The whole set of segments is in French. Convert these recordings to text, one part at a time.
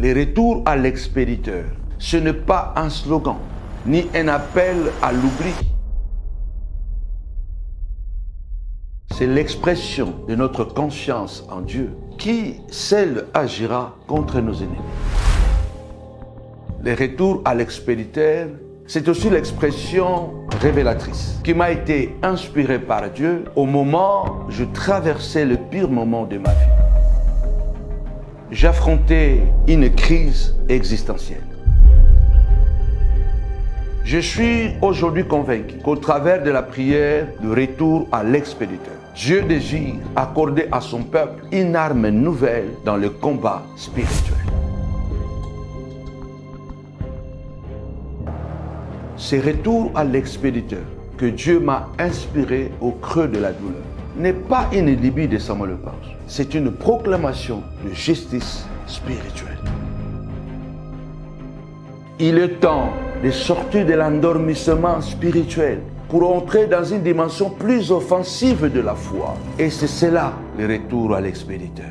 Le retour à l'expéditeur, ce n'est pas un slogan, ni un appel à l'oubli. C'est l'expression de notre confiance en Dieu qui, seul, agira contre nos ennemis. Le retour à l'expéditeur, c'est aussi l'expression révélatrice qui m'a été inspirée par Dieu au moment où je traversais le pire moment de ma vie. J'affrontais une crise existentielle. Je suis aujourd'hui convaincu qu'au travers de la prière du retour à l'expéditeur, Dieu désire accorder à son peuple une arme nouvelle dans le combat spirituel. Ce retour à l'expéditeur que Dieu m'a inspiré au creux de la douleur n'est pas une lubie de Samuel Lepage, c'est une proclamation de justice spirituelle. Il est temps de sortir de l'endormissement spirituel pour entrer dans une dimension plus offensive de la foi. Et c'est cela le retour à l'expéditeur.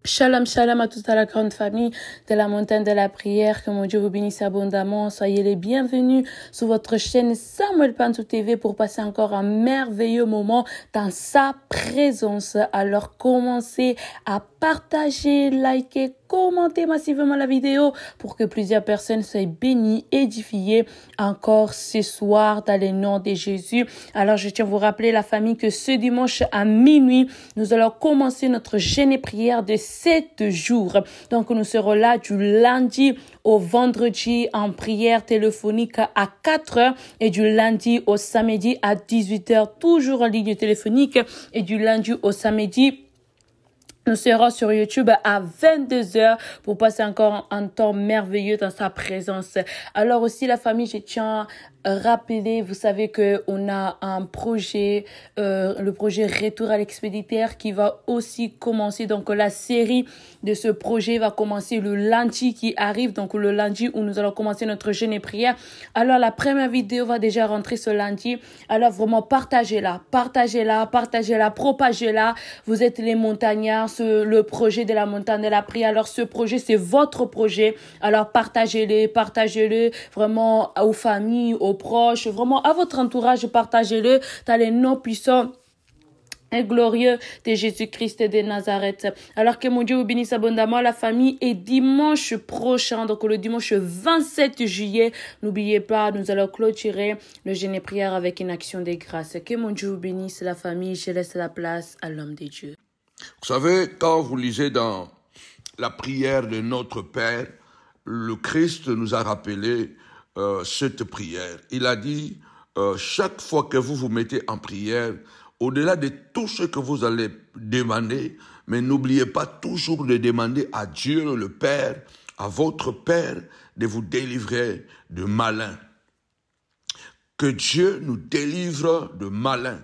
Shalom, shalom à toute la grande famille de la montagne de la prière. Que mon Dieu vous bénisse abondamment. Soyez les bienvenus sur votre chaîne Samuel Pantou TV pour passer encore un merveilleux moment dans sa présence. Alors commencez à partager, liker, commentez massivement la vidéo pour que plusieurs personnes soient bénies, édifiées encore ce soir dans le nom de Jésus. Alors je tiens à vous rappeler la famille que ce dimanche à minuit, nous allons commencer notre jeûne et prière de 7 jours. Donc nous serons là du lundi au vendredi en prière téléphonique à 4h et du lundi au samedi à 18h, toujours en ligne téléphonique, et du lundi au samedi nous serons sur YouTube à 22h pour passer encore un temps merveilleux dans sa présence. Alors aussi la famille, je tiens à rappeler, vous savez que on a un projet, le projet Retour à l'expéditeur qui va aussi commencer. Donc la série de ce projet va commencer le lundi qui arrive, donc le lundi où nous allons commencer notre jeûne et prière. Alors la première vidéo va déjà rentrer ce lundi. Alors vraiment partagez-la, propagez-la. Vous êtes les montagnards, le projet de la montagne de la prière. Alors ce projet, c'est votre projet. Alors partagez-le vraiment aux familles, aux proches, vraiment à votre entourage, partagez-le dans les noms puissants et glorieux de Jésus-Christ de Nazareth. Alors que mon Dieu vous bénisse abondamment, la famille, et dimanche prochain, donc le dimanche 27 juillet, n'oubliez pas, nous allons clôturer le jeûne et prière avec une action de grâce. Que mon Dieu vous bénisse, la famille. Je laisse la place à l'homme de Dieu. Vous savez, quand vous lisez dans la prière de notre Père, le Christ nous a rappelé cette prière. Il a dit, chaque fois que vous vous mettez en prière, au-delà de tout ce que vous allez demander, mais n'oubliez pas toujours de demander à Dieu le Père, à votre Père, de vous délivrer de malin. Que Dieu nous délivre de malin.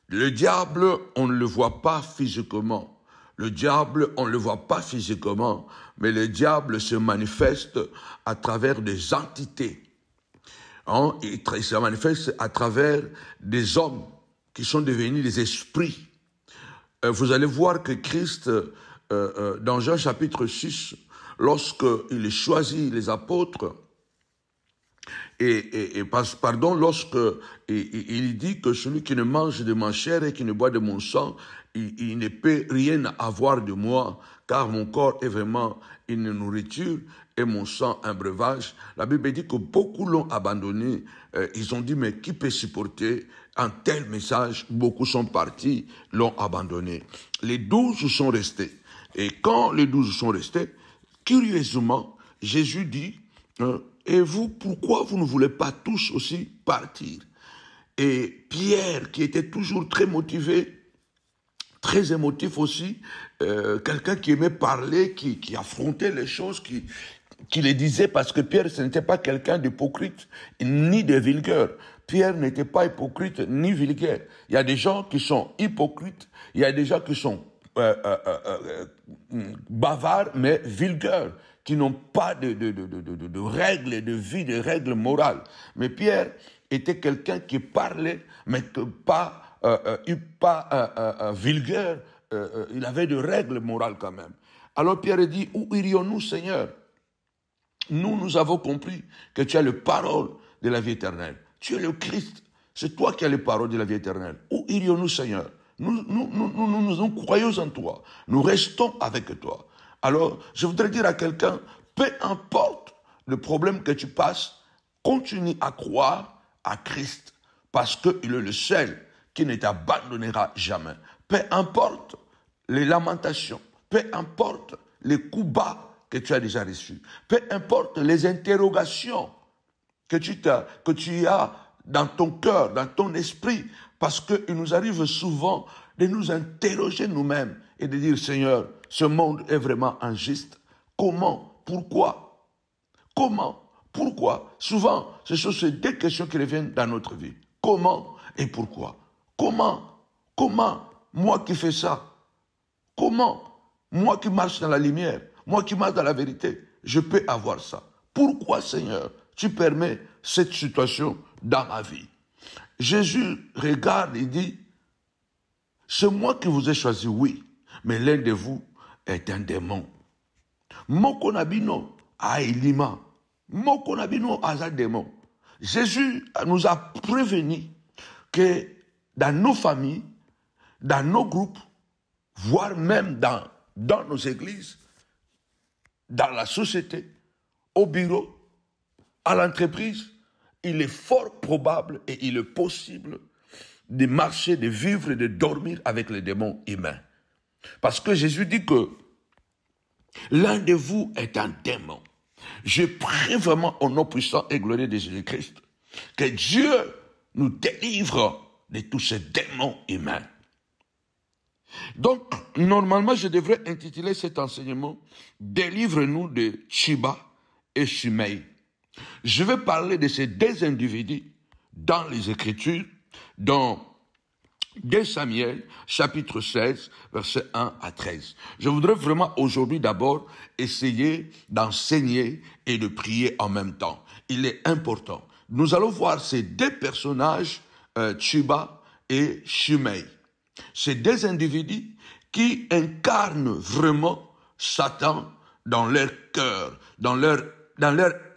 Le diable, on ne le voit pas physiquement. Le diable, on ne le voit pas physiquement, mais le diable se manifeste à travers des entités. Il se manifeste à travers des hommes qui sont devenus des esprits. Vous allez voir que Christ, dans Jean chapitre 6, lorsqu'il choisit les apôtres, lorsque il dit que celui qui ne mange de ma chair et qui ne boit de mon sang, il ne peut rien avoir de moi, car mon corps est vraiment une nourriture et mon sang un breuvage. La Bible dit que beaucoup l'ont abandonné. Ils ont dit, mais qui peut supporter un tel message? Beaucoup sont partis, l'ont abandonné. Les 12 sont restés. Et quand les 12 sont restés, curieusement, Jésus dit, et vous, pourquoi vous ne voulez pas tous aussi partir? Et Pierre, qui était toujours très motivé, très émotif aussi, quelqu'un qui aimait parler, qui affrontait les choses, qui les disait, parce que Pierre, ce n'était pas quelqu'un d'hypocrite, ni de vulgaire. Pierre n'était pas hypocrite, ni vulgaire. Il y a des gens qui sont hypocrites, il y a des gens qui sont bavards, mais vulgaires, qui n'ont pas de règles de vie, de règles morales. Mais Pierre était quelqu'un qui parlait, mais pas vulgaire, il avait de règles morales quand même. Alors Pierre dit, où irions-nous, Seigneur? Nous avons compris que tu as les paroles de la vie éternelle. Tu es le Christ. C'est toi qui as les paroles de la vie éternelle. Où irions-nous, Seigneur? Nous croyons en toi. Nous restons avec toi. Alors, je voudrais dire à quelqu'un, peu importe le problème que tu passes, continue à croire à Christ, parce qu'il est le seul qui ne t'abandonnera jamais. Peu importe les lamentations, peu importe les coups bas que tu as déjà reçus, peu importe les interrogations que tu as dans ton cœur, dans ton esprit, parce qu'il nous arrive souvent de nous interroger nous-mêmes et de dire, Seigneur, ce monde est vraiment injuste. Comment? Pourquoi? Comment? Pourquoi? Souvent, ce sont ces deux questions qui reviennent dans notre vie. Comment et pourquoi? Comment? Comment? Moi qui fais ça? Comment? Moi qui marche dans la lumière, moi qui marche dans la vérité, je peux avoir ça. Pourquoi, Seigneur, tu permets cette situation dans ma vie? Jésus regarde et dit, c'est moi qui vous ai choisi, oui, mais l'un de vous est un démon. Moko nabino a elima. Moko nabino a un démon. Jésus nous a prévenu que dans nos familles, dans nos groupes, voire même dans nos églises, dans la société, au bureau, à l'entreprise, il est fort probable et il est possible de marcher, de vivre et de dormir avec les démons humains. Parce que Jésus dit que l'un de vous est un démon. Je prie vraiment au nom puissant et glorieux de Jésus-Christ que Dieu nous délivre de tous ces démons humains. Donc, normalement, je devrais intituler cet enseignement « Délivre-nous de Chiba et Shimei ». Je vais parler de ces deux individus dans les Écritures, dans 2 Samuel, chapitre 16, versets 1 à 13. Je voudrais vraiment aujourd'hui d'abord essayer d'enseigner et de prier en même temps. Il est important. Nous allons voir ces deux personnages, Chiba et Shimei. Ces deux individus qui incarnent vraiment Satan dans leur cœur, dans leur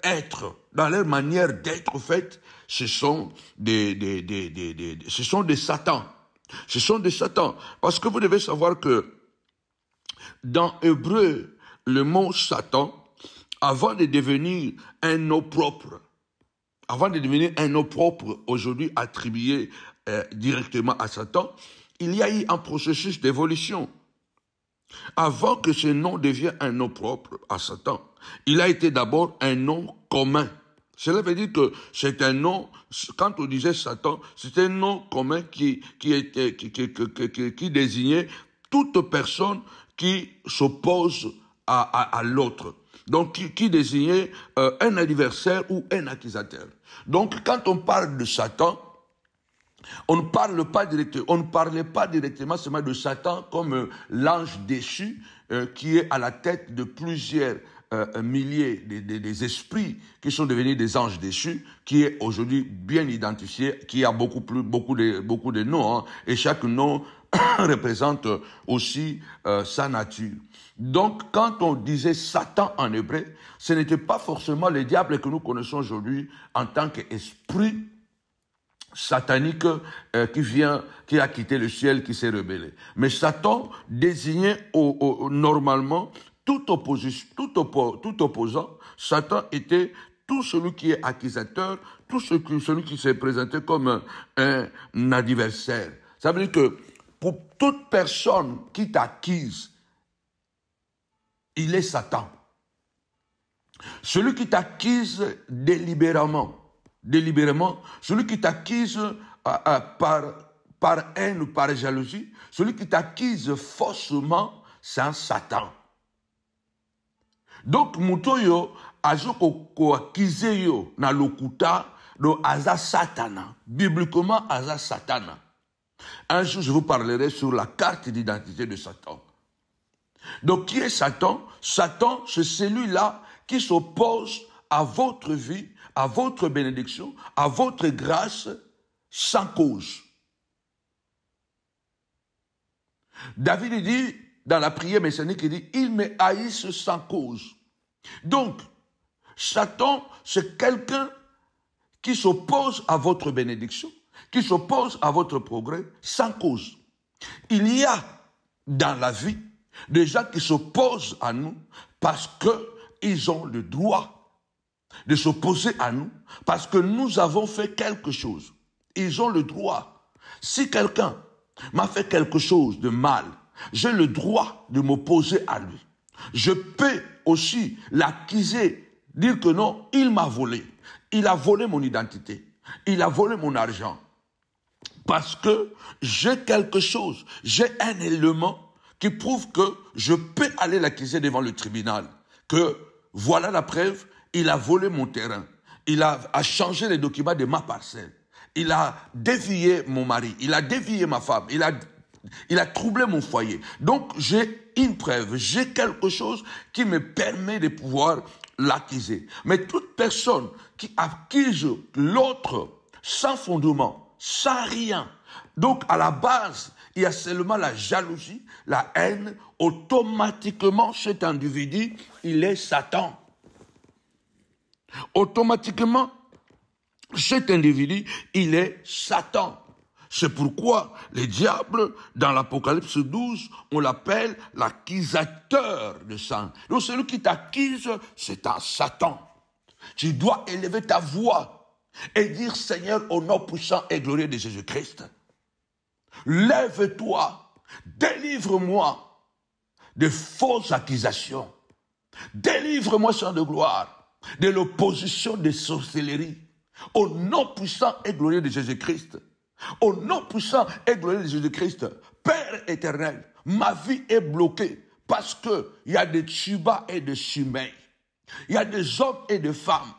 être, dans leur manière d'être faite. Ce sont des Satans. Ce sont des Satans. Parce que vous devez savoir que dans Hébreu, le mot Satan, avant de devenir un nom propre, aujourd'hui attribué directement à Satan, il y a eu un processus d'évolution. Avant que ce nom devienne un nom propre à Satan, il a été d'abord un nom commun. Cela veut dire que c'est un nom, quand on disait Satan, c'était un nom commun qui désignait toute personne qui s'oppose à l'autre. Donc, qui désignait un adversaire ou un accusateur. Donc, quand on parle de Satan, on ne parlait pas directement seulement de Satan comme l'ange déchu qui est à la tête de plusieurs milliers des esprits qui sont devenus des anges déchus, qui est aujourd'hui bien identifié, qui a beaucoup de noms, hein, et chaque nom représente aussi sa nature. Donc, quand on disait Satan en hébreu, ce n'était pas forcément le diable que nous connaissons aujourd'hui en tant qu'esprit satanique qui a quitté le ciel, qui s'est rebellé. Mais Satan désignait normalement tout opposant. Satan était tout celui qui est accusateur, celui qui s'est présenté comme un adversaire. Ça veut dire que pour toute personne qui t'accuse, il est Satan. Celui qui t'accuse délibérément, celui qui t'accuse par haine ou par jalousie, celui qui t'accuse faussement, c'est un Satan. Donc, mutoyo, azoko accuse yo na lokuta, do aza satana. Bibliquement, aza satana. Un jour, je vous parlerai sur la carte d'identité de Satan. Donc, qui est Satan? Satan, c'est celui-là qui s'oppose à votre vie, à votre bénédiction, à votre grâce, sans cause. David dit, dans la prière messianique, il dit, ils me haïssent sans cause. Donc, Satan, c'est quelqu'un qui s'oppose à votre bénédiction, qui s'oppose à votre progrès sans cause. Il y a dans la vie des gens qui s'opposent à nous parce qu'ils ont le droit de s'opposer à nous, parce que nous avons fait quelque chose. Ils ont le droit. Si quelqu'un m'a fait quelque chose de mal, j'ai le droit de m'opposer à lui. Je peux aussi l'accuser, dire que non, il m'a volé. Il a volé mon identité. Il a volé mon argent. Parce que j'ai quelque chose, j'ai un élément qui prouve que je peux aller l'accuser devant le tribunal. Que voilà la preuve, il a volé mon terrain. Il a changé les documents de ma parcelle. Il a dévié mon mari. Il a dévié ma femme. Il a troublé mon foyer. Donc j'ai une preuve, j'ai quelque chose qui me permet de pouvoir l'accuser. Mais toute personne qui accuse l'autre sans fondement, sans rien, donc à la base, il y a seulement la jalousie, la haine, automatiquement cet individu, il est Satan. Automatiquement, cet individu, il est Satan. C'est pourquoi les diables, dans l'Apocalypse 12, on l'appelle l'accusateur de sang. Donc celui qui t'accuse, c'est un Satan. Tu dois élever ta voix et dire, Seigneur, au nom puissant et glorieux de Jésus-Christ, lève-toi, délivre-moi de fausses accusations. Délivre-moi, Seigneur de gloire, de l'opposition des sorcelleries. Au nom puissant et glorieux de Jésus-Christ. Au nom puissant et glorieux de Jésus-Christ, Père éternel, ma vie est bloquée parce que il y a des Tshibas et des Shimei. Il y a des hommes et des femmes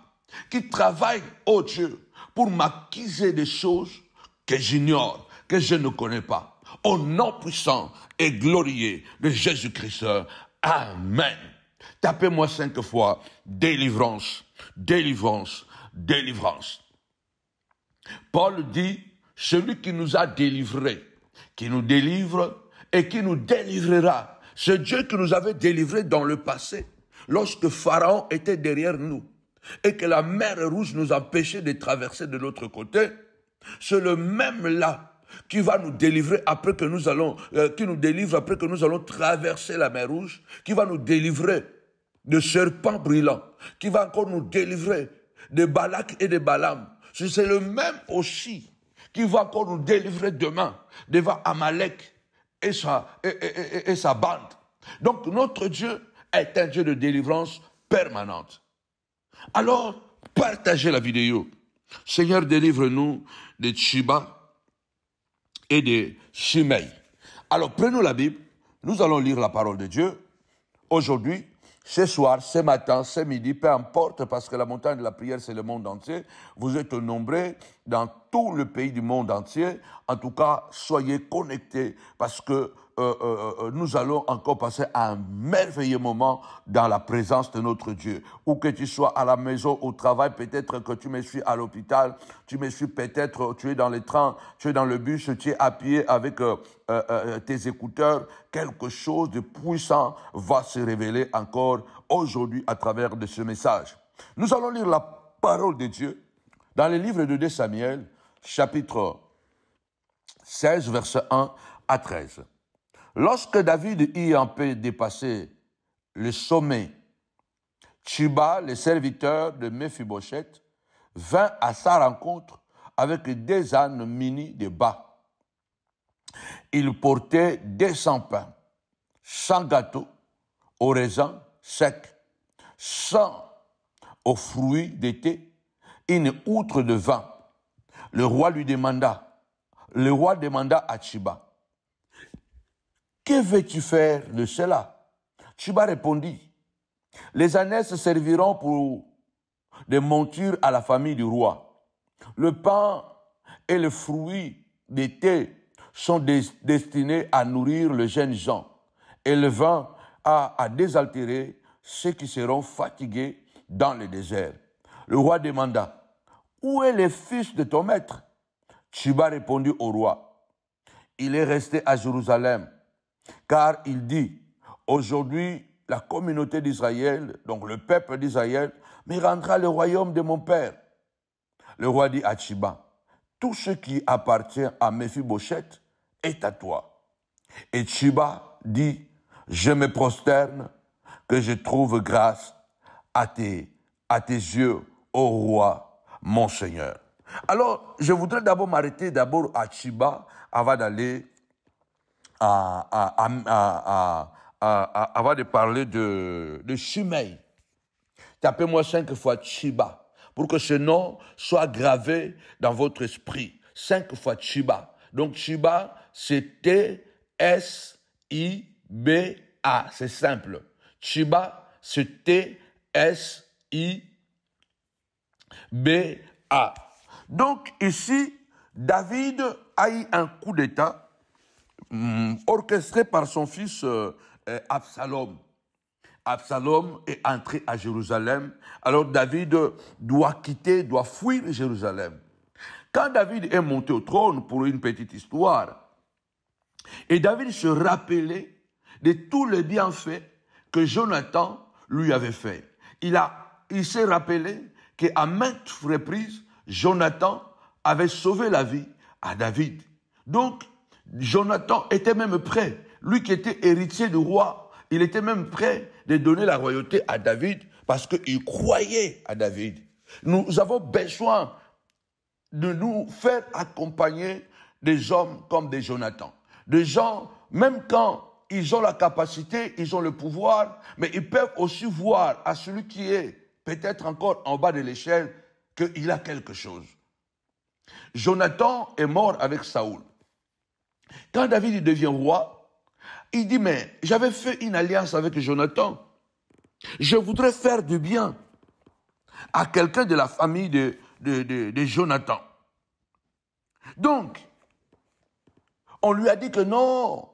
qui travaillent, oh Dieu, pour m'accuser des choses que j'ignore, que je ne connais pas. Au nom puissant et glorieux de Jésus-Christ. Amen. Tapez-moi 5 fois, délivrance, délivrance, délivrance. Paul dit, celui qui nous a délivrés, qui nous délivre et qui nous délivrera. C'est Dieu qui nous avait délivrés dans le passé, lorsque Pharaon était derrière nous et que la mer Rouge nous empêchait de traverser de l'autre côté. C'est le même là qui va nous délivrer après que nous allons, qui nous délivre après que nous allons traverser la mer Rouge, qui va nous délivrer de serpents brûlants, qui va encore nous délivrer de Balak et de Balaam. C'est le même aussi qui va encore nous délivrer demain devant Amalek et sa bande. Donc notre Dieu est un Dieu de délivrance permanente. Alors, partagez la vidéo. Seigneur, délivre-nous des Tshibas et des Shimei. Alors, prenons la Bible. Nous allons lire la parole de Dieu. Aujourd'hui, ce soir, ce matin, ce midi, peu importe, parce que la montagne de la prière, c'est le monde entier. Vous êtes nombreux dans tout le pays du monde entier. En tout cas, soyez connectés parce que nous allons encore passer un merveilleux moment dans la présence de notre Dieu. Où que tu sois à la maison, au travail, peut-être que tu me suis à l'hôpital, tu me suis peut-être, tu es dans les trains, tu es dans le bus, tu es à pied avec tes écouteurs. Quelque chose de puissant va se révéler encore aujourd'hui à travers de ce message. Nous allons lire la parole de Dieu dans le livre de 2 Samuel, chapitre 16, versets 1 à 13. Lorsque David eut un peu dépassé le sommet, Tchiba, le serviteur de Méphibosheth, vint à sa rencontre avec 2 ânes munis de bâts. Il portait 200 pains, 100 gâteaux au raisin sec, 100 aux fruits d'été, une outre de vin. Le roi demanda à Tchiba, que veux-tu faire de cela? Tchiba répondit, les ânesses serviront pour des montures à la famille du roi. Le pain et le fruit d'été sont destinés à nourrir les jeunes gens, et le vin à désaltérer ceux qui seront fatigués dans le désert. Le roi demanda, où est le fils de ton maître? Tchiba répondit au roi, il est resté à Jérusalem. car il dit, aujourd'hui, la communauté d'Israël, donc le peuple d'Israël, me rendra le royaume de mon père. Le roi dit à Tchiba, tout ce qui appartient à Méphibosheth est à toi. Et Tchiba dit, je me prosterne, que je trouve grâce à tes yeux, ô roi, mon Seigneur. Alors, je voudrais d'abord m'arrêter d'abord à Tchiba avant d'aller avant de parler de Shimei. Tapez-moi 5 fois Tchiba pour que ce nom soit gravé dans votre esprit. 5 fois Tchiba. Donc Tchiba, c'est T-S-I-B-A. C'est simple. Tchiba, c'est T-S-I-B-A. Donc ici, David a eu un coup d'État orchestré par son fils Absalom. Absalom est entré à Jérusalem. Alors David doit fuir Jérusalem. Quand David est monté au trône, pour une petite histoire, et David se rappelait de tous les bienfaits que Jonathan lui avait fait. Il s'est rappelé qu'à maintes reprises, Jonathan avait sauvé la vie à David. Donc, Jonathan était même prêt, lui qui était héritier du roi, il était même prêt de donner la royauté à David parce qu'il croyait à David. Nous avons besoin de nous faire accompagner des hommes comme des Jonathan. Des gens, même quand ils ont la capacité, ils ont le pouvoir, mais ils peuvent aussi voir à celui qui est peut-être encore en bas de l'échelle qu'il a quelque chose. Jonathan est mort avec Saoul. Quand David devient roi, il dit, mais j'avais fait une alliance avec Jonathan. Je voudrais faire du bien à quelqu'un de la famille de Jonathan. Donc, on lui a dit que non,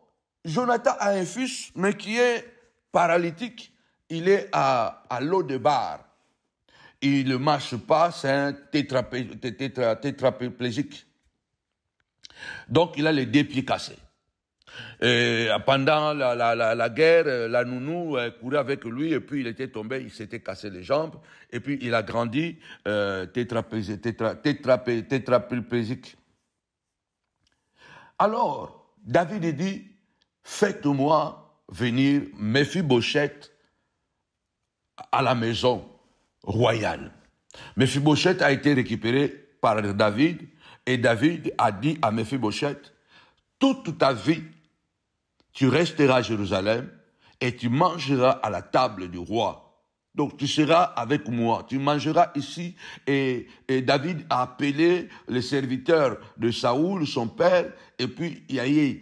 Jonathan a un fils, mais qui est paralytique. Il est à l'O-de-Bar. Il ne marche pas, c'est un tétraplégique. Donc, il a les 2 pieds cassés. Et pendant la guerre, la nounou courait avec lui et puis il était tombé, il s'était cassé les jambes et puis il a grandi tétraplégique. Alors, David dit, faites-moi venir Méphibosheth à la maison royale. Méphibosheth a été récupéré par David et David a dit à Méphibosheth, toute ta vie, tu resteras à Jérusalem et tu mangeras à la table du roi. Donc tu seras avec moi, tu mangeras ici. Et David a appelé les serviteurs de Saoul, son père, et puis il y a eu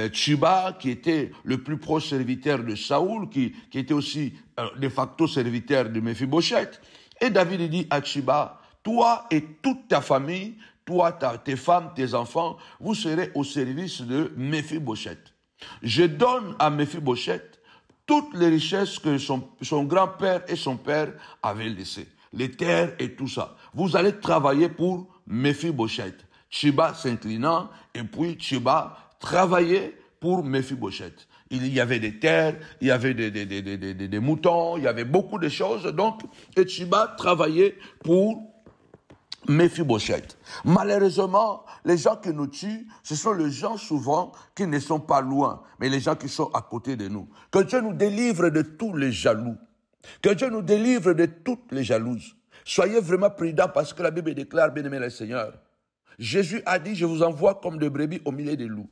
Tchiba, qui était le plus proche serviteur de Saoul, qui était aussi de facto serviteur de Méphibosheth. Et David dit à Tchiba, toi et toute ta famille, toi, tes femmes, tes enfants, vous serez au service de Méphibosheth. Je donne à Méphibosheth toutes les richesses que son grand-père et son père avaient laissées. Les terres et tout ça. Vous allez travailler pour Méphibosheth. Tchiba s'inclinant et puis Tchiba travaillait pour Méphibosheth. Il y avait des terres, il y avait des moutons, il y avait beaucoup de choses. Donc, Tchiba travaillait pour Méphibosheth. Malheureusement, les gens qui nous tuent, ce sont les gens souvent qui ne sont pas loin, mais les gens qui sont à côté de nous. Que Dieu nous délivre de tous les jaloux. Que Dieu nous délivre de toutes les jalouses. Soyez vraiment prudents parce que la Bible déclare, bien-aimé le Seigneur, Jésus a dit, je vous envoie comme des brebis au milieu des loups.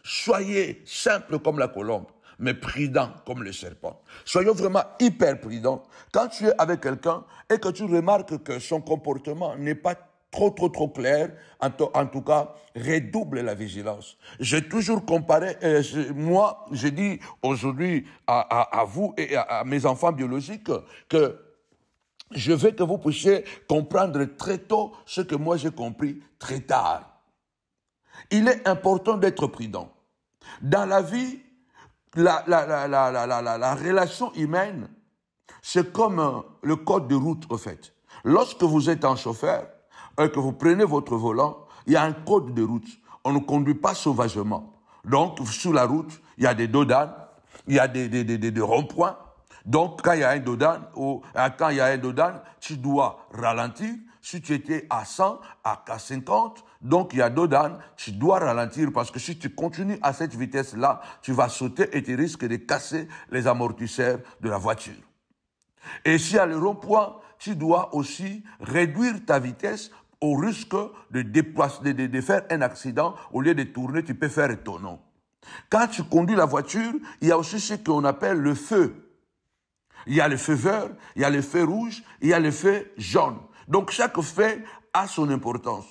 Soyez simples comme la colombe, mais prudents comme le serpent. Soyons vraiment hyper prudents. Quand tu es avec quelqu'un et que tu remarques que son comportement n'est pas trop clair, en tout cas, redouble la vigilance. J'ai toujours comparé, moi, je dis aujourd'hui à vous et à mes enfants biologiques que je veux que vous puissiez comprendre très tôt ce que moi j'ai compris très tard. Il est important d'être prudent. Dans la vie, la relation humaine, c'est comme le code de route, en fait. Lorsque vous êtes un chauffeur et que vous prenez votre volant, il y a un code de route. On ne conduit pas sauvagement. Donc, sur la route, il y a des dos d'âne, il y a des ronds-points. Donc, quand il y a un dos d'âne, tu dois ralentir. Si tu étais à 100, à 50, donc il y a dos d'âne, tu dois ralentir parce que si tu continues à cette vitesse-là, tu vas sauter et tu risques de casser les amortisseurs de la voiture. Et s'il y a le rond-point, tu dois aussi réduire ta vitesse au risque de faire un accident. Au lieu de tourner, tu peux faire un tonneau. Quand tu conduis la voiture, il y a aussi ce qu'on appelle le feu. Il y a le feu vert, il y a le feu rouge, il y a le feu jaune. Donc chaque feu a son importance.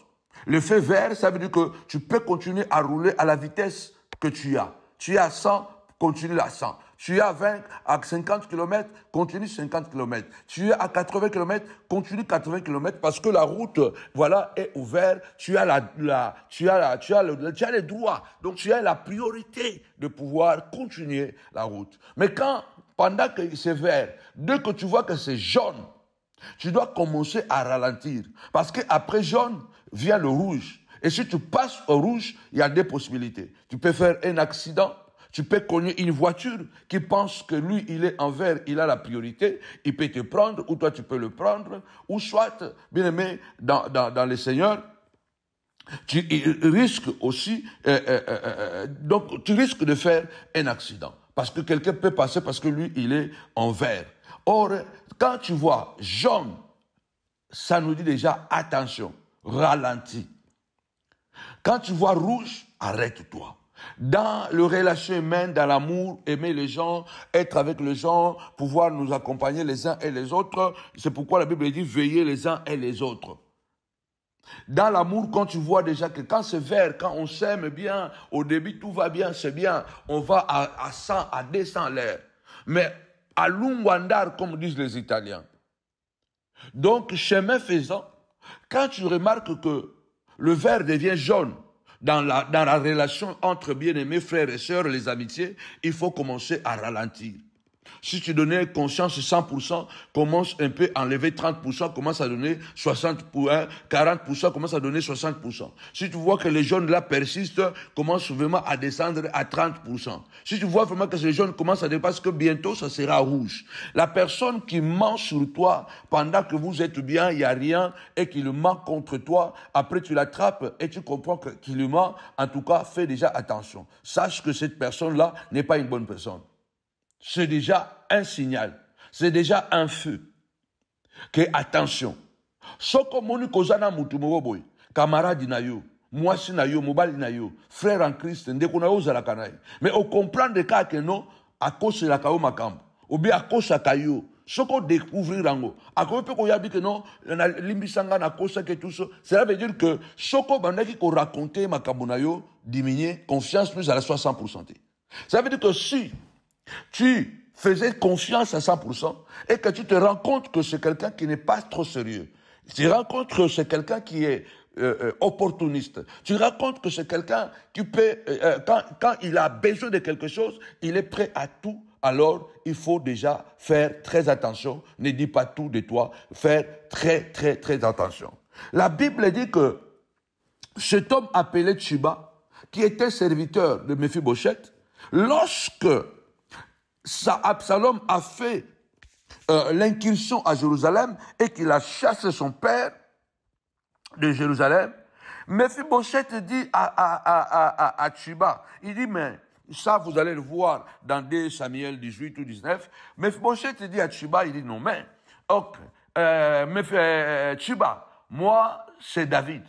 Le feu vert, ça veut dire que tu peux continuer à rouler à la vitesse que tu as. Tu es à 100, continue à 100. Tu es à 20, à 50 km, continue 50 km. Tu es à 80 km, continue 80 km parce que la route, voilà, est ouverte. Tu as le droit. Donc tu as la priorité de pouvoir continuer la route. Mais pendant que c'est vert, dès que tu vois que c'est jaune, tu dois commencer à ralentir. Parce qu'après jaune, vient le rouge. Et si tu passes au rouge, il y a des possibilités. Tu peux faire un accident. Tu peux cogner une voiture qui pense que lui, il est en vert, il a la priorité. Il peut te prendre, ou toi, tu peux le prendre. Ou soit, bien aimé, dans le Seigneur, tu risques aussi, donc tu risques de faire un accident. Parce que quelqu'un peut passer parce que lui, il est en vert. Or, quand tu vois jaune, ça nous dit déjà attention, ralentis. Quand tu vois rouge, arrête-toi. Dans le relation humaine, dans l'amour, aimer les gens, être avec les gens, pouvoir nous accompagner les uns et les autres, c'est pourquoi la Bible dit veillez les uns et les autres. Dans l'amour, quand tu vois déjà que quand c'est vert, quand on s'aime bien, au début tout va bien, c'est bien, on va à 100, à 200 l'air. Mais à lungo andar, comme disent les Italiens. Donc, chemin faisant, quand tu remarques que le vert devient jaune dans la relation entre bien-aimés, frères et sœurs, les amitiés, il faut commencer à ralentir. Si tu donnais conscience 100%, commence un peu à enlever 30%, commence à donner 60%, 40%, commence à donner 60%. Si tu vois que les jeunes là persistent, commence vraiment à descendre à 30%. Si tu vois vraiment que ces jeunes commencent à dépasser, que bientôt ça sera rouge. La personne qui ment sur toi pendant que vous êtes bien, il n'y a rien, et qui le ment contre toi, après tu l'attrapes et tu comprends qu'il le ment, en tout cas, fais déjà attention. Sache que cette personne-là n'est pas une bonne personne. C'est déjà un signal, c'est déjà un feu. Que attention. Soko moni kozana mutu boy, camarade na yo, mwasi na yo, mobali na yo, frère en Christ, ndeko na yo zalaka na ye. Mais on comprend de cas que non, à cause de la kao makambo, ou bien à cause de la kayo, soko découvrir rango. À cause de ko yabi que non, na limbisanga na cause que tout ça, cela veut dire que soko bandaki ko raconter makambo na yo, diminuer, confiance plus à la 60%. Ça veut dire que si tu faisais confiance à 100% et que tu te rends compte que c'est quelqu'un qui n'est pas trop sérieux. Tu te rends compte que c'est quelqu'un qui est opportuniste. Tu te rends compte que c'est quelqu'un qui peut, quand il a besoin de quelque chose, il est prêt à tout. Alors, il faut déjà faire très attention. Ne dis pas tout de toi. Faire très, très, très attention. La Bible dit que cet homme appelé Tchiba, qui était serviteur de Méphibosheth, lorsque Absalom a fait l'incursion à Jérusalem et qu'il a chassé son père de Jérusalem, Méphibosheth dit à Tchiba, il dit, mais ça vous allez le voir dans 2 Samuel 18 ou 19, Méphibosheth dit à Tchiba, il dit non, mais Tchiba, moi c'est David.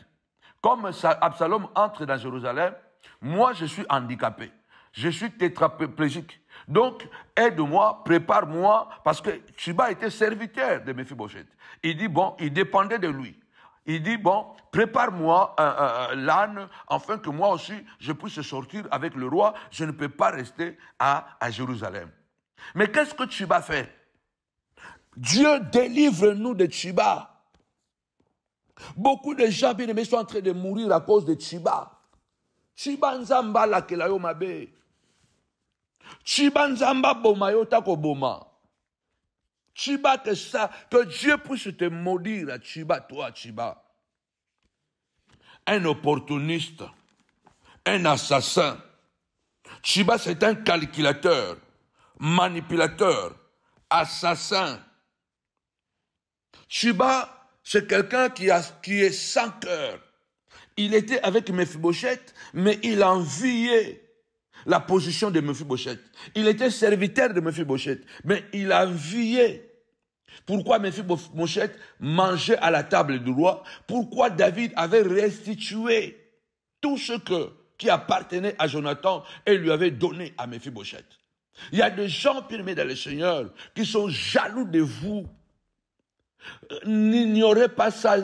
Comme Absalom entre dans Jérusalem, moi je suis handicapé, je suis tétraplégique. Donc, aide-moi, prépare-moi, parce que Tchiba était serviteur de Méphibosheth. Il dit, bon, il dépendait de lui. Il dit, bon, prépare-moi l'âne, afin que moi aussi, je puisse sortir avec le roi. Je ne peux pas rester à Jérusalem. Mais qu'est-ce que Tchiba fait? Dieu délivre-nous de Tchiba. Beaucoup de gens, bien aimés, sont en train de mourir à cause de Tchiba. Tchiba nzamba la kelayo mabe. Tchiba nzamba boma yo tako boma. Tchiba que Dieu puisse te maudire à Tchiba, toi Tchiba. Un opportuniste, un assassin, Tchiba, c'est un calculateur, manipulateur, assassin. Tchiba, c'est quelqu'un qui est sans cœur. Il était avec Mephibosheth, mais il enviait la position de Mephibosheth. Il était serviteur de Mephibosheth, mais il enviait. Pourquoi Mephibosheth mangeait à la table du roi? Pourquoi David avait restitué tout ce qui appartenait à Jonathan et lui avait donné à Mephibosheth? Il y a des gens, bien-aimés dans le Seigneur, qui sont jaloux de vous. N'ignorez pas ça.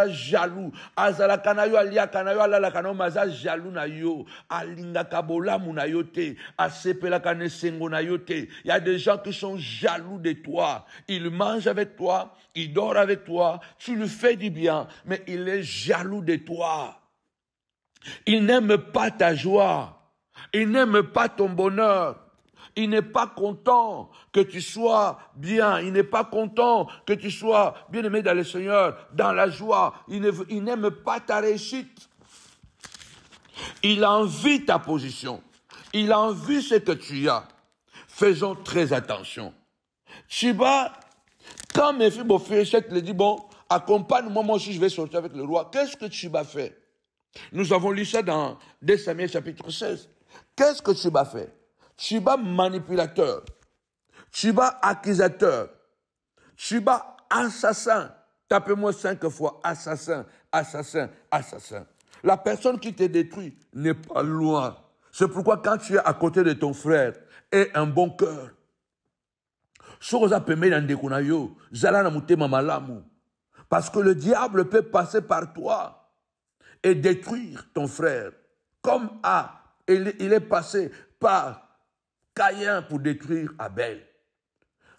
Jaloux. Azala kanayo alia kanayo alala kanayo maza jaloux na yo. Alinga kabola munayote. Asepela kane sengo na yote. Il y a des gens qui sont jaloux de toi. Ils mangent avec toi. Ils dorment avec toi. Tu lui fais du bien. Mais il est jaloux de toi. Il n'aime pas ta joie. Il n'aime pas ton bonheur. Il n'est pas content que tu sois bien. Il n'est pas content que tu sois bien-aimé dans le Seigneur, dans la joie. Il n'aime pas ta réussite. Il envie ta position. Il envie ce que tu as. Faisons très attention. Tchiba, quand Mephibosheth lui dit, bon, accompagne-moi, moi aussi je vais sortir avec le roi. Qu'est-ce que Tchiba fait? Nous avons lu ça dans 2 Samuel chapitre 16. Qu'est-ce que Tchiba fait? Tchiba manipulateur, Tchiba accusateur, Tchiba assassin. Tapez-moi 5 fois assassin, assassin, assassin. La personne qui te détruit n'est pas loin. C'est pourquoi quand tu es à côté de ton frère, aie un bon cœur. Parce que le diable peut passer par toi et détruire ton frère. Comme il est passé par Caïn pour détruire Abel.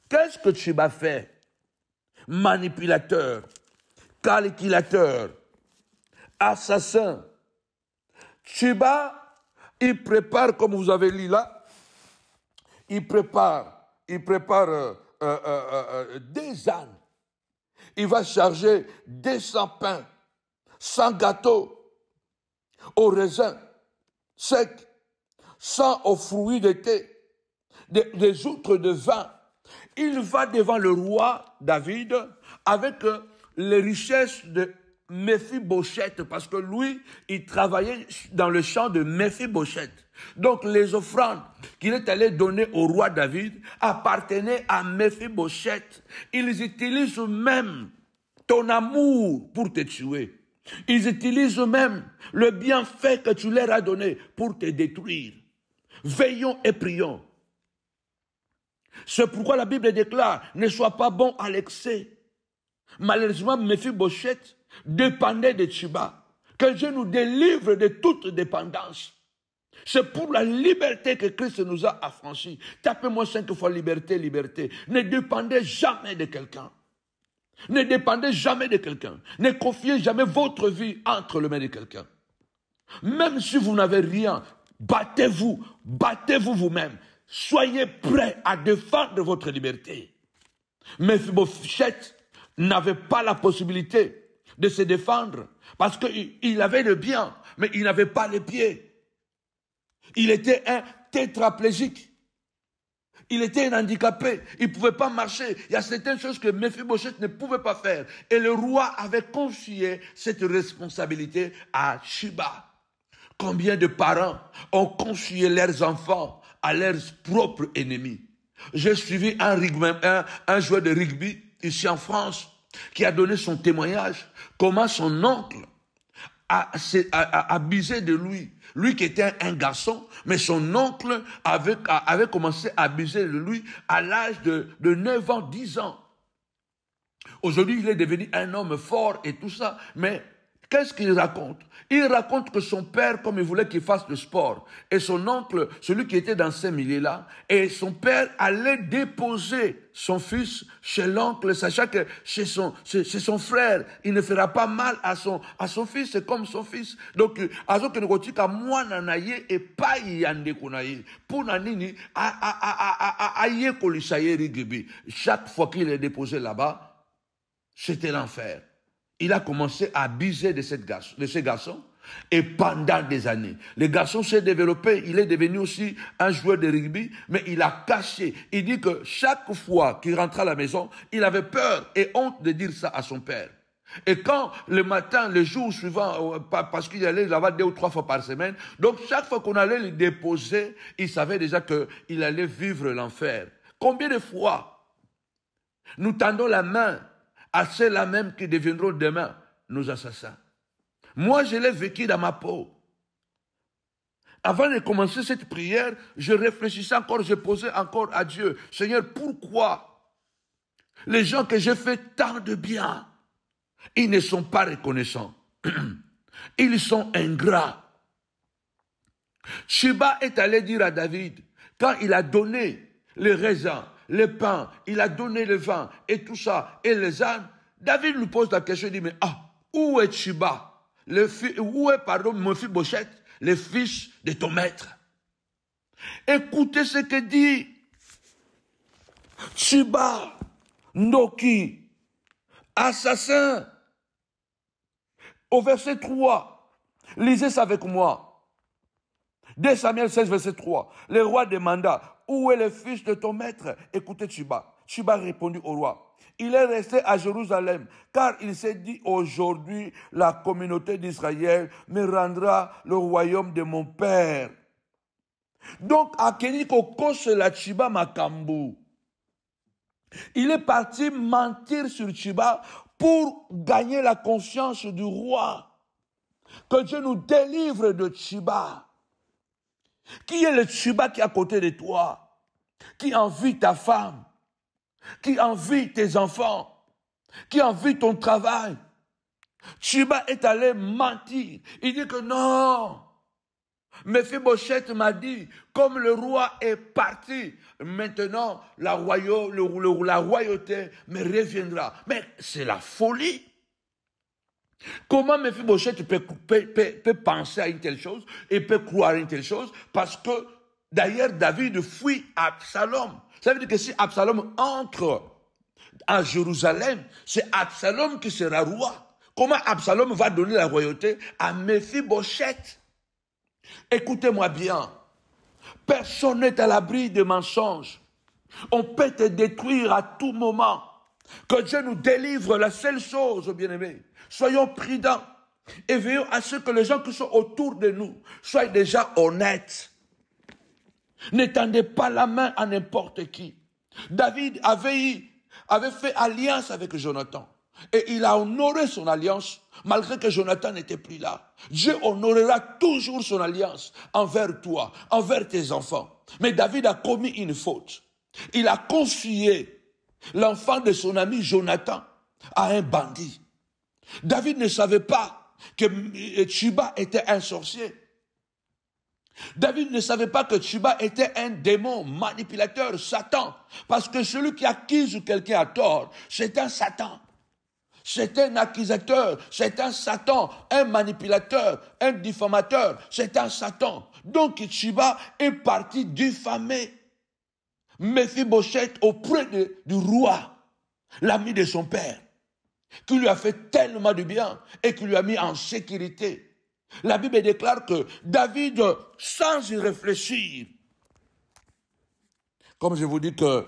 Qu'est-ce que Tchiba fait? Manipulateur, calculateur, assassin. Tchiba, il prépare, comme vous avez lu là, il prépare des ânes. Il va charger 200 pains, 100 gâteaux au raisin sec, 100 aux fruits de thé, des outres de vin. Il va devant le roi David avec les richesses de Mephibosheth, parce que lui, il travaillait dans le champ de Mephibosheth. Donc les offrandes qu'il est allé donner au roi David appartenaient à Mephibosheth. Ils utilisent même ton amour pour te tuer. Ils utilisent même le bienfait que tu leur as donné pour te détruire. Veillons et prions. C'est pourquoi la Bible déclare, ne sois pas bon à l'excès. Malheureusement, Mephibosheth dépendait de Tchiba. Que Dieu nous délivre de toute dépendance. C'est pour la liberté que Christ nous a affranchis. Tapez-moi 5 fois liberté, liberté. Ne dépendez jamais de quelqu'un. Ne dépendez jamais de quelqu'un. Ne confiez jamais votre vie entre les mains de quelqu'un. Même si vous n'avez rien, battez-vous vous-même. Soyez prêts à défendre votre liberté. Mephibosheth n'avait pas la possibilité de se défendre parce qu'il avait le bien, mais il n'avait pas les pieds. Il était un tétraplégique. Il était un handicapé. Il ne pouvait pas marcher. Il y a certaines choses que Mephibosheth ne pouvait pas faire. Et le roi avait confié cette responsabilité à Tchiba. Combien de parents ont confié leurs enfants à leurs propres ennemis? J'ai suivi un joueur de rugby ici en France qui a donné son témoignage. Comment son oncle a abusé de lui. Lui qui était un garçon, mais son oncle avait commencé à abuser de lui à l'âge de 9 ans, 10 ans. Aujourd'hui, il est devenu un homme fort et tout ça, mais qu'est-ce qu'il raconte? Il raconte que son père, comme il voulait qu'il fasse le sport, et son oncle, celui qui était dans ces milieux-là, et son père allait déposer son fils chez l'oncle, sachant que chez son frère, il ne fera pas mal à son fils, c'est comme son fils. Donc, chaque fois qu'il est déposé là-bas, c'était l'enfer. Il a commencé à abuser de ces garçons. Et pendant des années, le garçon s'est développé, il est devenu aussi un joueur de rugby, mais il a caché. Il dit que chaque fois qu'il rentrait à la maison, il avait peur et honte de dire ça à son père. Et quand le matin, le jour suivant, parce qu'il allait là-bas 2 ou 3 fois par semaine, donc chaque fois qu'on allait le déposer, il savait déjà qu'il allait vivre l'enfer. Combien de fois nous tendons la main à ceux-là même qui deviendront demain nos assassins? Moi, je l'ai vécu dans ma peau. Avant de commencer cette prière, je réfléchissais encore, je posais encore à Dieu, Seigneur, pourquoi les gens que j'ai fait tant de bien, ils ne sont pas reconnaissants. Ils sont ingrats. Sheba est allé dire à David, quand il a donné les raisins, le pain, il a donné le vin et tout ça, et les ânes, David lui pose la question, il dit, mais où est Sheba? Où est, pardon, Mephibosheth, le fils de ton maître? Écoutez ce que dit Sheba, Noki, assassin. Au verset 3, lisez ça avec moi. 2 Samuel 16, verset 3. Le roi demanda, où est le fils de ton maître? Écoutez Sheba. Sheba répondit au roi, il est resté à Jérusalem, car il s'est dit, aujourd'hui, la communauté d'Israël me rendra le royaume de mon père. Donc, Akeniko Kose la Sheba Makambu. Il est parti mentir sur Sheba pour gagner la confiance du roi. Que Dieu nous délivre de Sheba. Qui est le Sheba qui est à côté de toi? Qui envie ta femme? Qui envie tes enfants? Qui envie ton travail? Sheba est allé mentir. Il dit que non. Mephibosheth m'a dit, comme le roi est parti, maintenant la royauté me reviendra. Mais c'est la folie. Comment Mephibosheth peut penser à une telle chose et peut croire à une telle chose? Parce que d'ailleurs David fuit Absalom. Ça veut dire que si Absalom entre à Jérusalem, c'est Absalom qui sera roi. Comment Absalom va donner la royauté à Mephibosheth? Écoutez-moi bien, personne n'est à l'abri des mensonges. On peut te détruire à tout moment. Que Dieu nous délivre, la seule chose, bien-aimés. Soyons prudents et veillons à ce que les gens qui sont autour de nous soient déjà honnêtes. N'étendez pas la main à n'importe qui. David avait fait alliance avec Jonathan. Et il a honoré son alliance, malgré que Jonathan n'était plus là. Dieu honorera toujours son alliance envers toi, envers tes enfants. Mais David a commis une faute. Il a confié l'enfant de son ami Jonathan à un bandit. David ne savait pas que Sheba était un sorcier. David ne savait pas que Sheba était un démon manipulateur, Satan. Parce que celui qui accuse quelqu'un à tort, c'est un Satan. C'est un accusateur, c'est un Satan, un manipulateur, un diffamateur, c'est un Satan. Donc Sheba est parti diffamer Mephibosheth auprès du roi, l'ami de son père, qui lui a fait tellement de bien et qui lui a mis en sécurité. La Bible déclare que David, sans y réfléchir, comme je vous dis que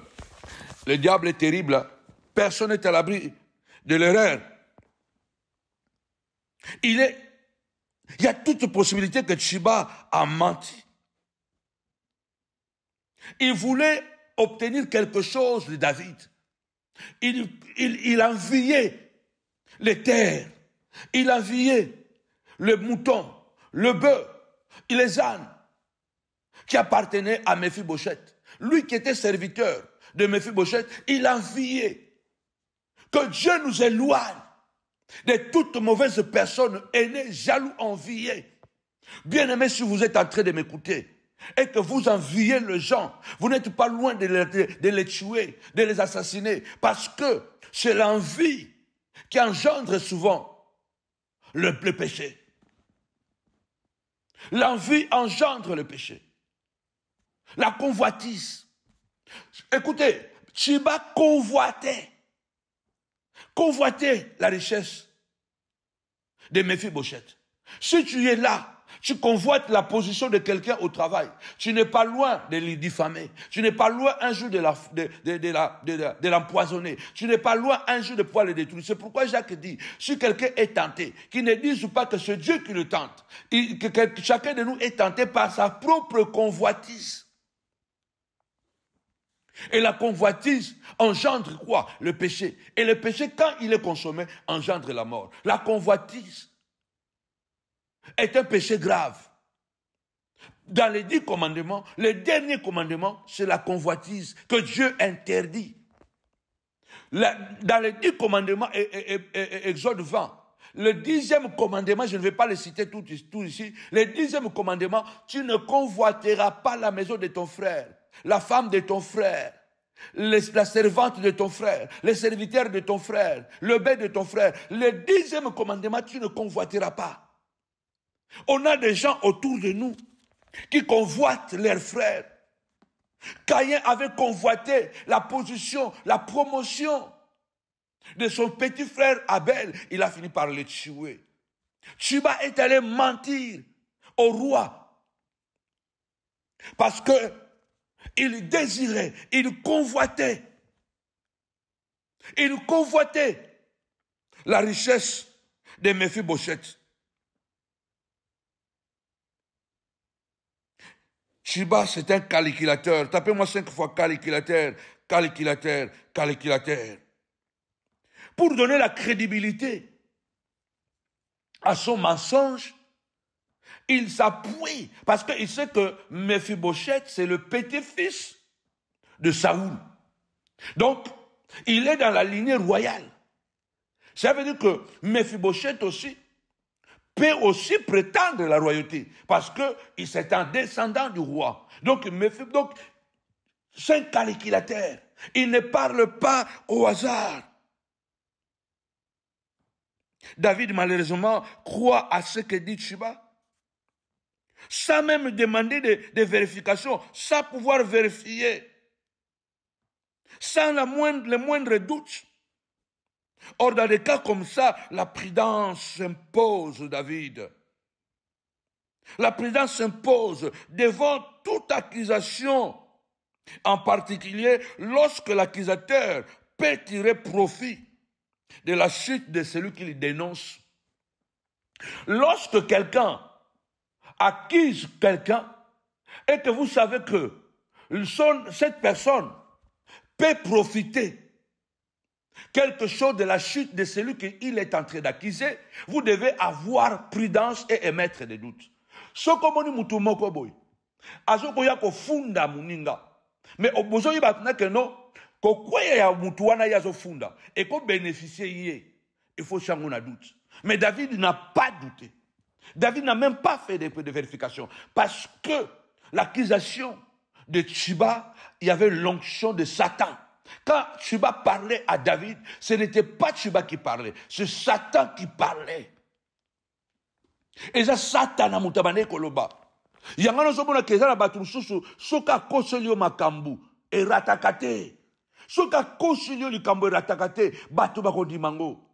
le diable est terrible, personne n'est à l'abri de l'erreur. Il y a toute possibilité que Sheba a menti. Il voulait obtenir quelque chose de David. Il enviait les terres. Il enviait le mouton, le bœuf et les ânes qui appartenaient à Mephibosheth. Lui qui était serviteur de Mephibosheth, il enviait. Que Dieu nous éloigne de toute mauvaise personne aînée, jaloux, enviée. Bien-aimé, si vous êtes en train de m'écouter et que vous enviez les gens, vous n'êtes pas loin de les tuer, de les assassiner, parce que c'est l'envie qui engendre souvent le péché. L'envie engendre le péché. La convoitise. Écoutez, Sheba convoitait la richesse de Mephibosheth. Si tu es là, tu convoites la position de quelqu'un au travail, tu n'es pas loin de le diffamer, tu n'es pas loin un jour de l'empoisonner, tu n'es pas loin un jour de pouvoir le détruire. C'est pourquoi Jacques dit, si quelqu'un est tenté, qu'il ne dise pas que c'est Dieu qui le tente, que chacun de nous est tenté par sa propre convoitise. Et la convoitise engendre quoi? Le péché. Et le péché, quand il est consommé, engendre la mort. La convoitise est un péché grave. Dans les 10 commandements, le dernier commandement, c'est la convoitise que Dieu interdit. Dans les 10 commandements, Exode 20, le 10e commandement, je ne vais pas le citer tout ici, le 10e commandement, tu ne convoiteras pas la maison de ton frère, la femme de ton frère, la servante de ton frère, les serviteurs de ton frère, le bête de ton frère. Le 10e commandement, tu ne convoiteras pas. On a des gens autour de nous qui convoitent leurs frères. Caïn avait convoité la position, la promotion de son petit frère Abel. Il a fini par le tuer. Tsheba est allé mentir au roi parce que il désirait, il convoitait la richesse de Méphibosheth. Tsheba, c'est un calculateur. Tapez-moi 5 fois calculateur, calculateur, calculateur. Pour donner la crédibilité à son mensonge, il s'appuie, parce qu'il sait que Méphibosheth, c'est le petit-fils de Saoul. Donc, il est dans la lignée royale. Ça veut dire que Méphibosheth aussi peut aussi prétendre la royauté, parce que c'est un descendant du roi. Donc, c'est un calculateur. Il ne parle pas au hasard. David, malheureusement, croit à ce que dit Tsheba, sans même demander des vérifications, sans pouvoir vérifier, sans le moindre doute. Or, dans des cas comme ça, la prudence s'impose, David. La prudence s'impose devant toute accusation, en particulier lorsque l'accusateur peut tirer profit de la chute de celui qui le dénonce. Lorsque quelqu'un accuse quelqu'un et que vous savez que cette personne peut profiter quelque chose de la chute de celui qu'il est en train d'accuser, vous devez avoir prudence et émettre des doutes. Sokomoni mutu moko boy. Azoko ya ko funda muninga. Mais obozo yibatna que non, ko kweye ya mutu wana ya zo funda et ko bénéficier yé. Il faut changer un doute. Mais David n'a pas douté. David n'a même pas fait de vérification parce que l'accusation de Tsheba, il y avait l'onction de Satan. Quand Tsheba parlait à David, ce n'était pas Tsheba qui parlait, c'est Satan qui parlait. Et ça, Satan a moutabane koloba. Yangano zomona kezala batu susu soka koselio makambu et ratakate. Soka koselio likambu et ratakate batu bakondi mango.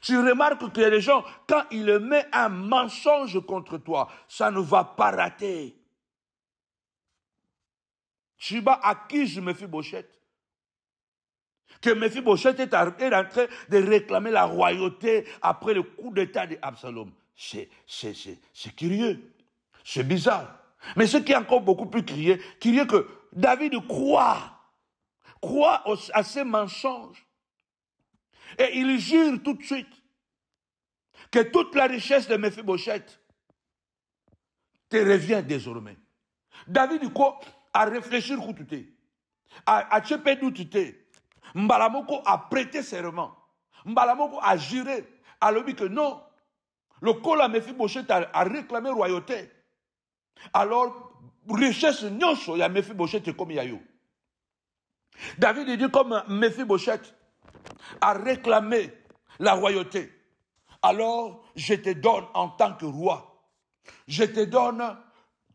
Tu remarques que les gens, quand il met un mensonge contre toi, ça ne va pas rater. Tsheba accuse Méphibosheth que Méphibosheth est en train de réclamer la royauté après le coup d'état d'Absalom. C'est curieux, c'est bizarre. Mais ce qui est encore beaucoup plus curieux que David croit à ces mensonges. Et il jure tout de suite que toute la richesse de Méphibosheth te revient désormais. David a réfléchi a chepé douté. Mbalamoko a prêté serment. Mbalamoko a juré. A dit que non. Le col à Méphibosheth a réclamé royauté. Alors, richesse nyonso ya Méphibosheth comme yayo. David dit comme Méphibosheth a réclamé la royauté. Alors, je te donne en tant que roi. Je te donne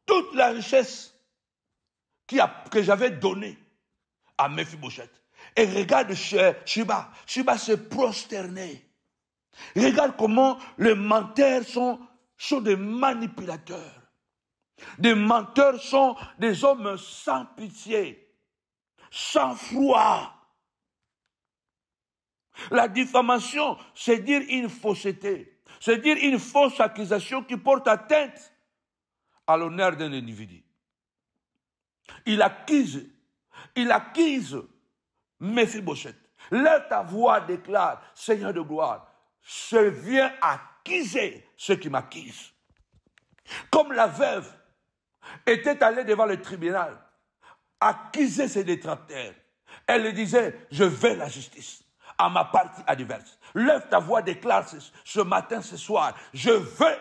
toute la richesse que j'avais donnée à Méphibosheth. Et regarde Tsheba. Tsheba s'est prosterné. Regarde comment les menteurs sont des manipulateurs. Des menteurs sont des hommes sans pitié, sans froid. La diffamation, c'est dire une fausseté. C'est dire une fausse accusation qui porte atteinte à l'honneur d'un individu. Il accuse Méphibosheth. Lève ta voix, déclare, Seigneur de gloire, je viens accuser ceux qui m'accusent. Comme la veuve était allée devant le tribunal, accuser ses détracteurs. Elle lui disait, je veux la justice à ma partie adverse. Lève ta voix, déclare ce matin, ce soir, je veux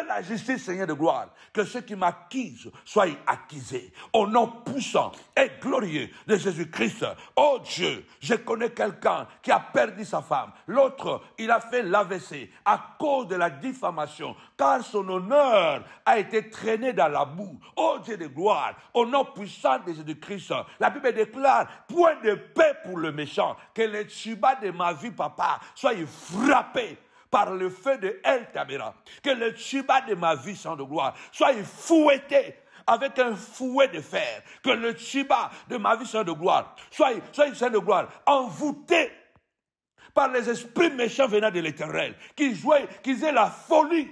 la justice, Seigneur de gloire, que ceux qui m'accusent soient accusés au nom puissant et glorieux de Jésus-Christ. Oh Dieu, je connais quelqu'un qui a perdu sa femme. L'autre, il a fait l'AVC à cause de la diffamation, car son honneur a été traîné dans la boue. Oh Dieu de gloire, au nom puissant de Jésus-Christ, la Bible déclare, point de paix pour le méchant, que les tubas de ma vie, papa, soient frappés par le feu de El Tabera, que le tuba de ma vie, sang de gloire, soit fouetté avec un fouet de fer, que le tuba de ma vie, sang de gloire, soit sang de gloire, envoûté par les esprits méchants venant de l'Éternel, qui aient la folie.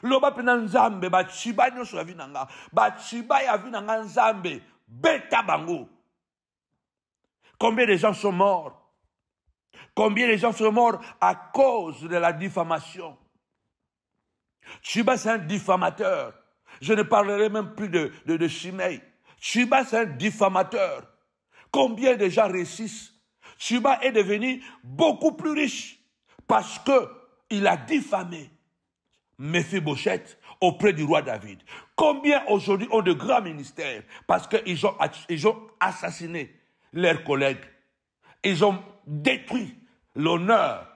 Loba pena nzambe, ba tuba nyoso ya vinanga, ba tuba ya vinanga nzambe, beta bango. Combien de gens sont morts? Combien de gens sont morts à cause de la diffamation? Tchuba, c'est un diffamateur. Je ne parlerai même plus de Shimei. Tchuba, c'est un diffamateur. Combien de gens réussissent? Tchuba est devenu beaucoup plus riche parce qu'il a diffamé Méphibosheth auprès du roi David. Combien aujourd'hui ont de grands ministères parce qu'ils ont assassiné leurs collègues. Ils ont détruit l'honneur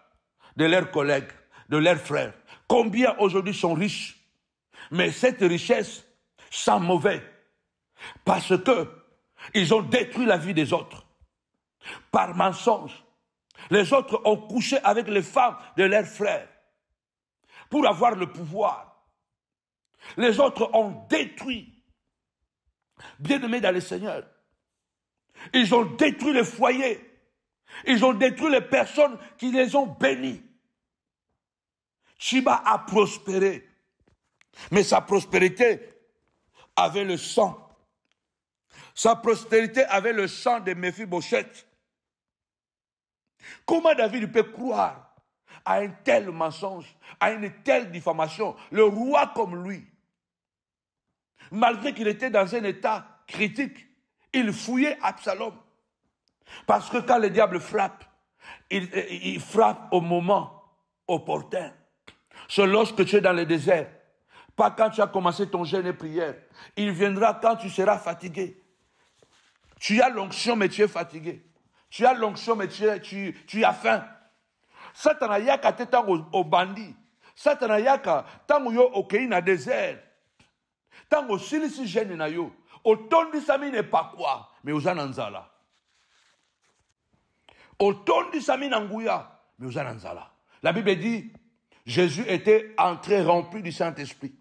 de leurs collègues, de leurs frères. Combien aujourd'hui sont riches? Mais cette richesse sent mauvais parce que ils ont détruit la vie des autres. Par mensonge, les autres ont couché avec les femmes de leurs frères pour avoir le pouvoir. Les autres ont détruit, bien-aimés dans le Seigneur, ils ont détruit les foyers. Ils ont détruit les personnes qui les ont bénies. Tchuba a prospéré. Mais sa prospérité avait le sang. Sa prospérité avait le sang de Méphibosheth. Comment David peut croire à un tel mensonge, à une telle diffamation? Le roi comme lui, malgré qu'il était dans un état critique, il fouillait Absalom. Parce que quand le diable frappe, il frappe au moment opportun. C'est lorsque tu es dans le désert, pas quand tu as commencé ton jeûne et prière. Il viendra quand tu seras fatigué. Tu as l'onction mais tu es fatigué. Tu as l'onction mais tu as faim. Satan a yaka te tango au bandit. Satan a yaka tango yo okei na désert. Tango silisi jeûne na yo. Otondi sami n'est pas quoi, mais ozananzala. Otondi sami nanguya, mais ozananzala. La Bible dit, Jésus était entré rempli du Saint-Esprit.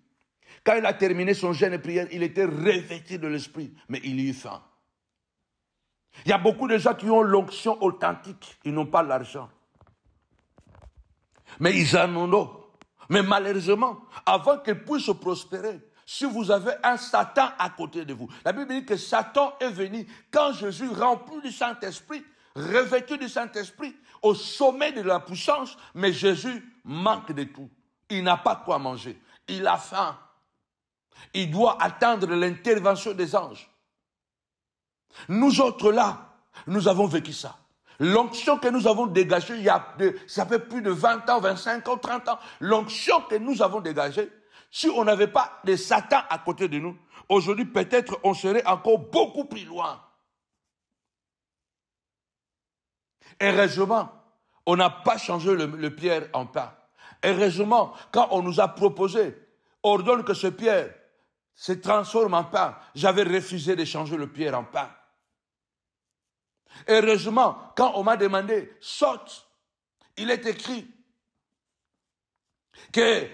Quand il a terminé son jeûne et prière, il était revêtu de l'Esprit, mais il eut faim. Il y a beaucoup de gens qui ont l'onction authentique, ils n'ont pas l'argent. Mais ils en ont. Mais malheureusement, avant qu'ils puissent prospérer, si vous avez un Satan à côté de vous, la Bible dit que Satan est venu quand Jésus, rempli du Saint-Esprit, revêtu du Saint-Esprit, au sommet de la puissance, mais Jésus manque de tout. Il n'a pas quoi manger. Il a faim. Il doit attendre l'intervention des anges. Nous autres là, nous avons vécu ça. L'onction que nous avons dégagée, ça fait plus de 20 ans, 25 ans, 30 ans. L'onction que nous avons dégagée, si on n'avait pas de Satan à côté de nous, aujourd'hui peut-être on serait encore beaucoup plus loin. Heureusement, on n'a pas changé le pierre en pain. Heureusement, quand on nous a proposé, ordonne que ce pierre se transforme en pain, j'avais refusé de changer le pierre en pain. Heureusement, quand on m'a demandé, saute, il est écrit que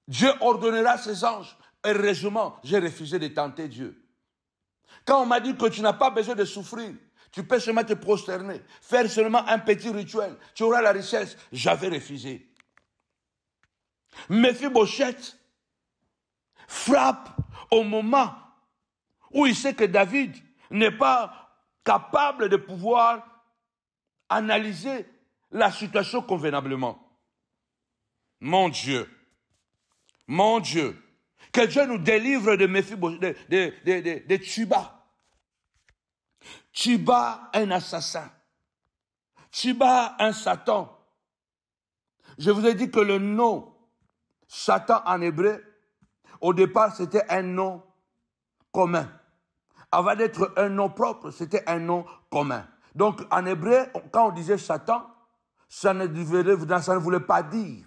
Dieu ordonnera ses anges. Heureusement, j'ai refusé de tenter Dieu. Quand on m'a dit que tu n'as pas besoin de souffrir, tu peux seulement te prosterner, faire seulement un petit rituel, tu auras la richesse, j'avais refusé. Méphibosheth frappe au moment où il sait que David n'est pas capable de pouvoir analyser la situation convenablement. Mon Dieu, que Dieu nous délivre de Méphibosheth, de Tsheba. Tsheba, un assassin. Tsheba, un Satan. Je vous ai dit que le nom Satan en hébreu, au départ, c'était un nom commun. Avant d'être un nom propre, c'était un nom commun. Donc, en hébreu, quand on disait Satan, ça ne voulait pas dire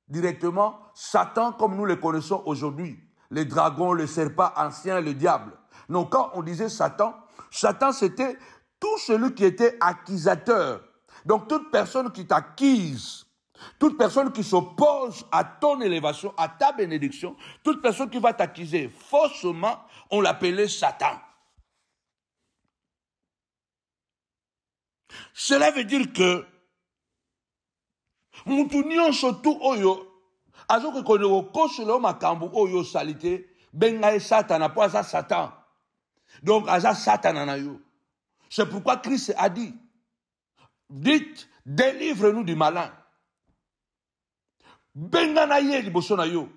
directement Satan comme nous le connaissons aujourd'hui. Les dragons, le serpent ancien, le diable. Non, quand on disait Satan, Satan c'était tout celui qui était accusateur. Donc toute personne qui t'accuse, toute personne qui s'oppose à ton élévation, à ta bénédiction, toute personne qui va t'accuser faussement, on l'appelait Satan. Cela veut dire que Moutunion surtout oyo azoke koneko kosolo makambu oyo salite benga e Satan po aza Satan. Donc aza Satan na yo. C'est pourquoi Christ a dit, dites, délivre-nous du malin. Benga na ye liboso na yo.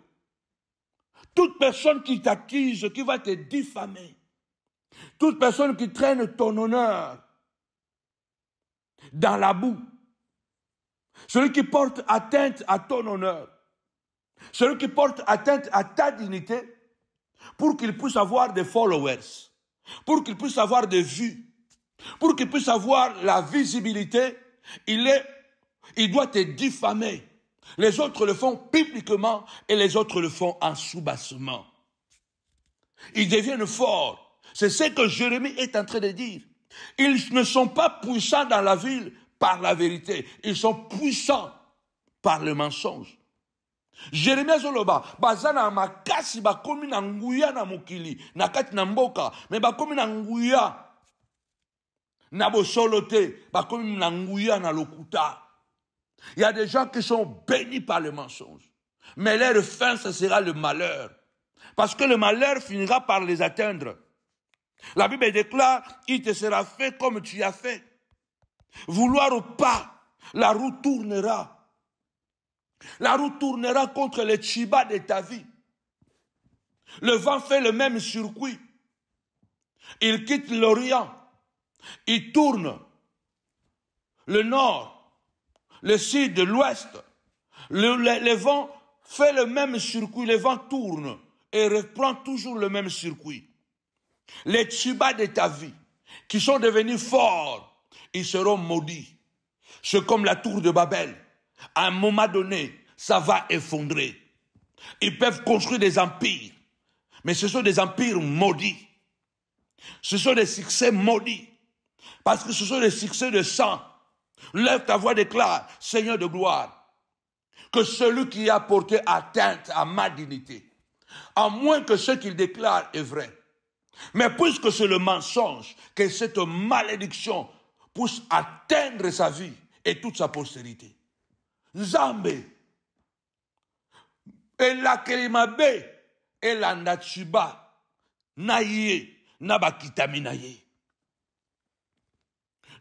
Toute personne qui t'accuse, qui va te diffamer, toute personne qui traîne ton honneur dans la boue, celui qui porte atteinte à ton honneur, celui qui porte atteinte à ta dignité, pour qu'il puisse avoir des followers, pour qu'il puisse avoir des vues, pour qu'il puisse avoir la visibilité, il doit te diffamer. Les autres le font publiquement et les autres le font en sous-bassement. Ils deviennent forts. C'est ce que Jérémie est en train de dire. Ils ne sont pas puissants dans la ville par la vérité. Ils sont puissants par le mensonge. Jérémie Zoloba, bazana makasi bakomi na nguya na mokili, na kati na mboka, mais bakomi na nguya na bosolote, bakomi na nguya na lokuta. Il y a des gens qui sont bénis par le mensonge, mais leur fin, ce sera le malheur. Parce que le malheur finira par les atteindre. La Bible déclare, il te sera fait comme tu as fait. Vouloir ou pas, la roue tournera. La roue tournera contre les Tsheba de ta vie. Le vent fait le même circuit. Il quitte l'Orient. Il tourne le nord, le sud, l'ouest. Le vent fait le même circuit. Le vent tourne et reprend toujours le même circuit. Les Tsheba de ta vie, qui sont devenus forts, ils seront maudits. C'est comme la tour de Babel. À un moment donné, ça va effondrer. Ils peuvent construire des empires, mais ce sont des empires maudits. Ce sont des succès maudits, parce que ce sont des succès de sang. Lève ta voix, déclare, Seigneur de gloire, que celui qui a porté atteinte à ma dignité, à moins que ce qu'il déclare est vrai, mais puisque c'est le mensonge, que cette malédiction puisse atteindre sa vie et toute sa postérité. Nzambe, elakelimabe, elandachiba, naye, nabakitami naye.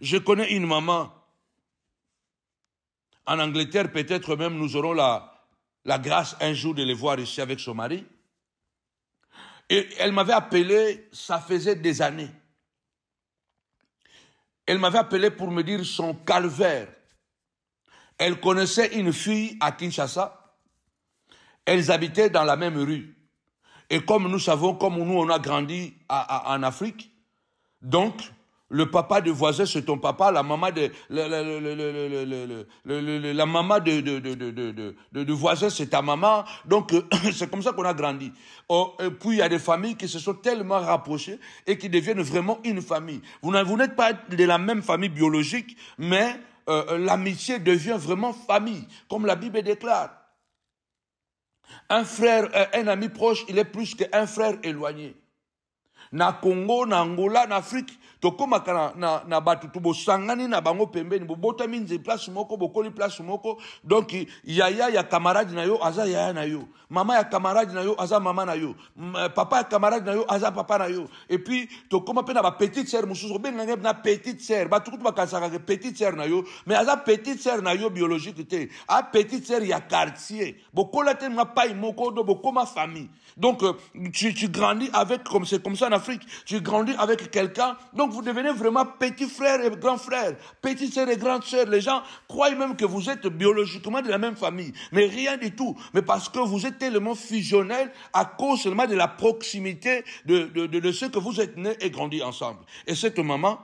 Je connais une maman, en Angleterre, peut-être même nous aurons la grâce un jour de les voir ici avec son mari. Et elle m'avait appelé, ça faisait des années. Elle m'avait appelé pour me dire son calvaire. Elle connaissait une fille à Kinshasa. Elles habitaient dans la même rue. Et comme nous savons, comme nous on a grandi en Afrique, donc le papa du voisin c'est ton papa, la maman de la maman de voisin c'est ta maman. Donc c'est comme ça qu'on a grandi. Et puis il y a des familles qui se sont tellement rapprochées et qui deviennent vraiment une famille. Vous n'êtes pas de la même famille biologique, mais l'amitié devient vraiment famille, comme la Bible déclare. Un frère, un ami proche, il est plus qu'un frère éloigné. Na Congo, na Angola, na Afrique, tokomaka na batu tubosangani na bango pembeni, bobota minze place moko, bokoli place moko, donc yaya ya camarade na yo, aza yaya na yo, mama ya camarade na yo, aza mama na yo, papa ya camarade na yo, aza papa na yo, et puis tokoma pe na ba petite sœur mususu, ben na petite sœur, ba tukutu bakasaka ke petite sœur na yo, mais aza petite sœur na yo biologique te, a petite sœur ya quartier, bokola te nga pai moko do bokoma famille. Donc tu grandis avec, comme c'est comme ça en Afrique, tu grandis avec quelqu'un, donc vous devenez vraiment petit frère et grand frère, petite sœur et grande sœur. Les gens croient même que vous êtes biologiquement de la même famille, mais rien du tout. Mais parce que vous êtes tellement fusionnels à cause seulement de la proximité de ceux que vous êtes nés et grandis ensemble. Et cette maman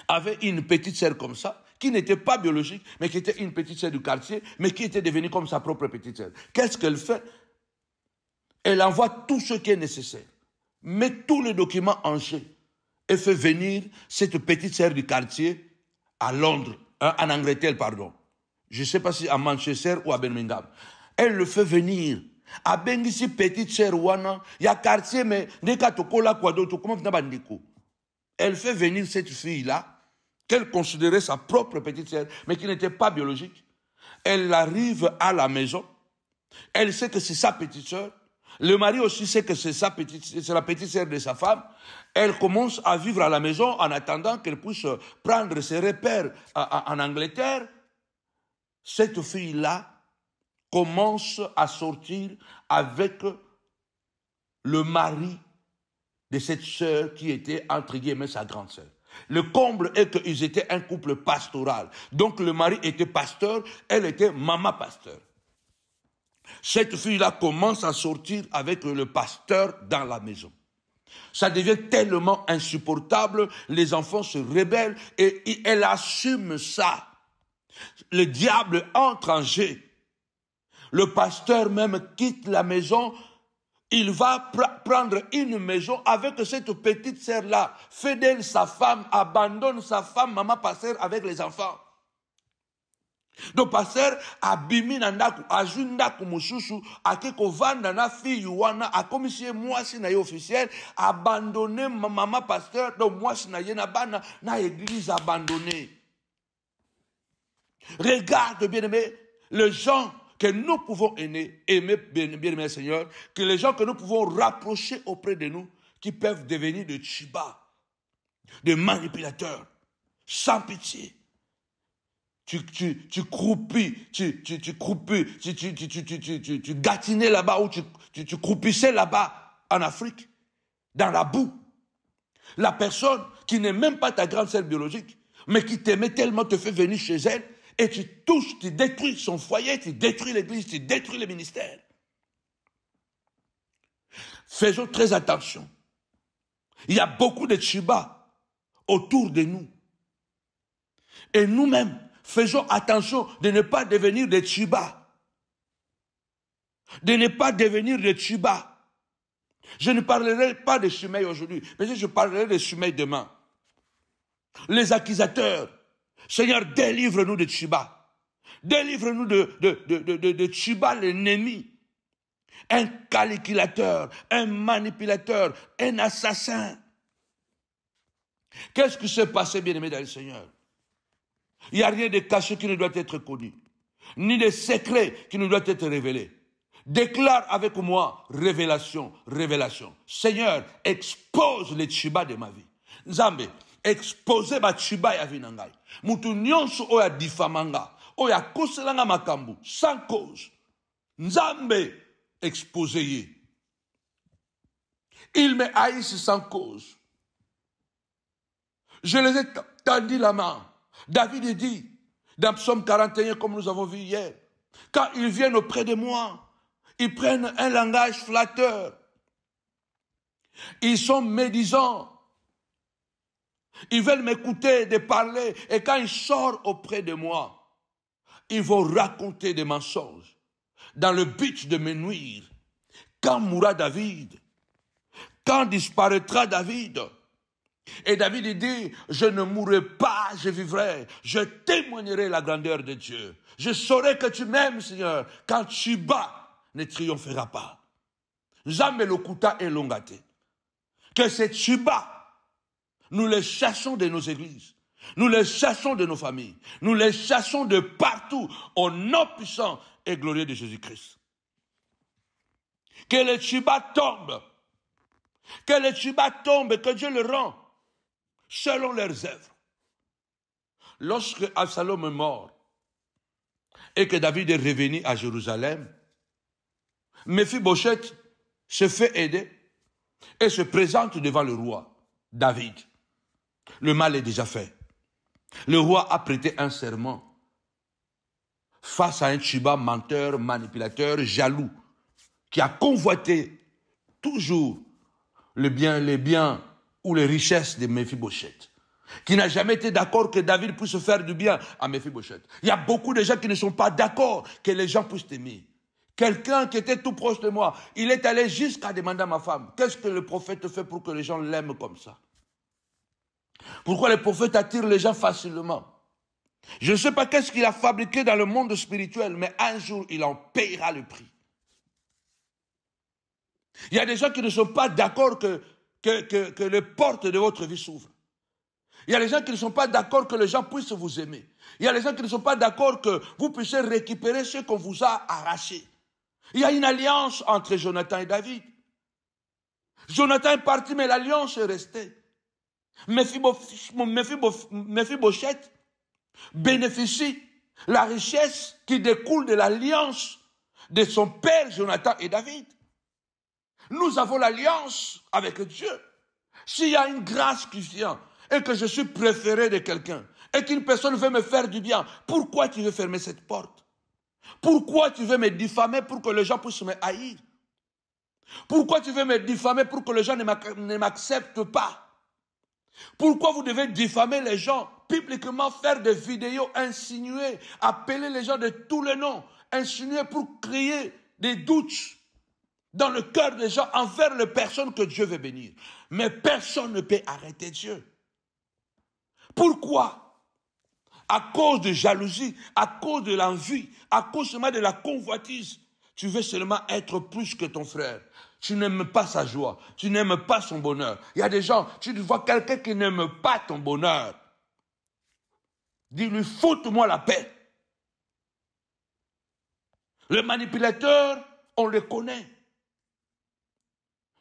avait une petite sœur comme ça, qui n'était pas biologique, mais qui était une petite sœur du quartier, mais qui était devenue comme sa propre petite sœur. Qu'est-ce qu'elle fait? Elle envoie tout ce qui est nécessaire, met tous les documents en jeu et fait venir cette petite sœur du quartier à Londres, en Angleterre, pardon. Je ne sais pas si à Manchester ou à Birmingham. Elle le fait venir. À Bengisi, petite sœur Wana, il y a quartier, mais elle fait venir cette fille-là, qu'elle considérait sa propre petite sœur, mais qui n'était pas biologique. Elle arrive à la maison. Elle sait que c'est sa petite sœur. Le mari aussi sait que c'est la petite sœur de sa femme. Elle commence à vivre à la maison en attendant qu'elle puisse prendre ses repères en Angleterre. Cette fille-là commence à sortir avec le mari de cette sœur qui était, entre guillemets, sa grande sœur. Le comble est qu'ils étaient un couple pastoral. Donc le mari était pasteur, elle était maman pasteur. Cette fille-là commence à sortir avec le pasteur dans la maison. Ça devient tellement insupportable, les enfants se rebellent et elle assume ça. Le diable entre en jeu. Le pasteur même quitte la maison, il va prendre une maison avec cette petite sœur-là, fait d'elle sa femme, abandonne sa femme, maman pasteur, avec les enfants. Donc pasteur abimi na ndaku azwi ndaku mususu akeko vanda na fille wana akomisie mwasi na ye officiel abandonné maman pasteur donc mwasi na ye na bana na église abandonnée. Regarde bien aimé les gens que nous pouvons aimer bien aimé Seigneur, que les gens que nous pouvons rapprocher auprès de nous qui peuvent devenir de tchibas, de manipulateurs sans pitié. Tu croupis, tu gatinais là-bas ou tu croupissais là-bas en Afrique, dans la boue. La personne qui n'est même pas ta grande sœur biologique, mais qui t'aimait tellement te fait venir chez elle et tu touches, tu détruis son foyer, tu détruis l'église, tu détruis le ministère. Faisons très attention. Il y a beaucoup de tchibas autour de nous. Et nous-mêmes, faisons attention de ne pas devenir des tchibas. De ne pas devenir des tchibas. Je ne parlerai pas de Shumei aujourd'hui, mais je parlerai de Shumei demain. Les accusateurs. Seigneur, délivre-nous de tchibas. Délivre-nous de tchibas, l'ennemi. Un calculateur, un manipulateur, un assassin. Qu'est-ce qui s'est passé, bien-aimé dans le Seigneur? Il n'y a rien de caché qui ne doit être connu, ni de secret qui ne doit être révélé. Déclare avec moi, révélation, révélation. Seigneur, expose les tchibas de ma vie. Nzambe, expose ma tchiba ya vie nangai. Mutu nyonso oya difamanga, oya koselanga makambu, sans cause. Nzambe, expose ye. Ils me haïssent sans cause. Je les ai tendu la main. David dit, dans Psaume 41, comme nous avons vu hier, quand ils viennent auprès de moi, ils prennent un langage flatteur. Ils sont médisants. Ils veulent m'écouter, de parler. Et quand ils sortent auprès de moi, ils vont raconter des mensonges dans le but de me nuire. Quand mourra David? Quand disparaîtra David? Et David dit, je ne mourrai pas, je vivrai. Je témoignerai la grandeur de Dieu. Je saurai que tu m'aimes, Seigneur. Quand tu bats, ne triomphera pas. Nzambe lokuta et longate. Que ces tubas, nous les chassons de nos églises. Nous les chassons de nos familles. Nous les chassons de partout au nom puissant et glorieux de Jésus-Christ. Que les tubas tombent. Que les tubas tombent et que Dieu le rend selon leurs œuvres. Lorsque Absalom est mort et que David est revenu à Jérusalem, Méphibosheth se fait aider et se présente devant le roi David. Le mal est déjà fait. Le roi a prêté un serment face à un Tchiba menteur, manipulateur, jaloux, qui a convoité toujours les biens ou les richesses de Méphibosheth, qui n'a jamais été d'accord que David puisse faire du bien à Méphibosheth. Il y a beaucoup de gens qui ne sont pas d'accord que les gens puissent t'aimer. Quelqu'un qui était tout proche de moi, il est allé jusqu'à demander à ma femme, qu'est-ce que le prophète fait pour que les gens l'aiment comme ça? Pourquoi le prophète attire les gens facilement? Je ne sais pas qu'est-ce qu'il a fabriqué dans le monde spirituel, mais un jour, il en payera le prix. Il y a des gens qui ne sont pas d'accord que les portes de votre vie s'ouvrent. Il y a des gens qui ne sont pas d'accord que les gens puissent vous aimer. Il y a des gens qui ne sont pas d'accord que vous puissiez récupérer ce qu'on vous a arraché. Il y a une alliance entre Jonathan et David. Jonathan est parti, mais l'alliance est restée. Méphibosheth bénéficie la richesse qui découle de l'alliance de son père Jonathan et David. Nous avons l'alliance avec Dieu. S'il y a une grâce qui vient et que je suis préféré de quelqu'un et qu'une personne veut me faire du bien, pourquoi tu veux fermer cette porte? Pourquoi tu veux me diffamer pour que les gens puissent me haïr? Pourquoi tu veux me diffamer pour que les gens ne m'acceptent pas? Pourquoi vous devez diffamer les gens, publiquement faire des vidéos, insinuer, appeler les gens de tous les noms, insinuer pour créer des doutes dans le cœur des gens envers les personnes que Dieu veut bénir? Mais personne ne peut arrêter Dieu. Pourquoi? À cause de jalousie, à cause de l'envie, à cause seulement de la convoitise, tu veux seulement être plus que ton frère. Tu n'aimes pas sa joie, tu n'aimes pas son bonheur. Il y a des gens, tu vois quelqu'un qui n'aime pas ton bonheur. Dis-lui, foute-moi la paix. Les manipulateurs, on les connaît.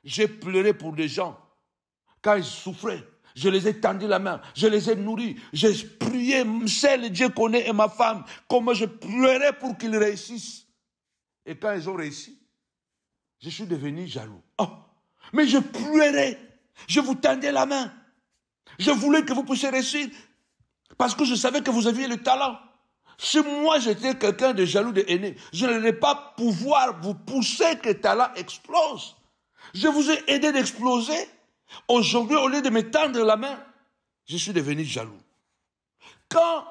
J'ai pleuré pour des gens quand ils souffraient. Je les ai tendu la main, je les ai nourris, j'ai prié, seul Dieu connaît et ma femme, comment je pleurais pour qu'ils réussissent. Et quand ils ont réussi, je suis devenu jaloux. Oh, mais je pleurais, je vous tendais la main. Je voulais que vous puissiez réussir parce que je savais que vous aviez le talent. Si moi j'étais quelqu'un de jaloux, de haineux, je n'allais pas pouvoir vous pousser que le talent explose. Je vous ai aidé d'exploser. Aujourd'hui, au lieu de me tendre la main, je suis devenu jaloux. Quand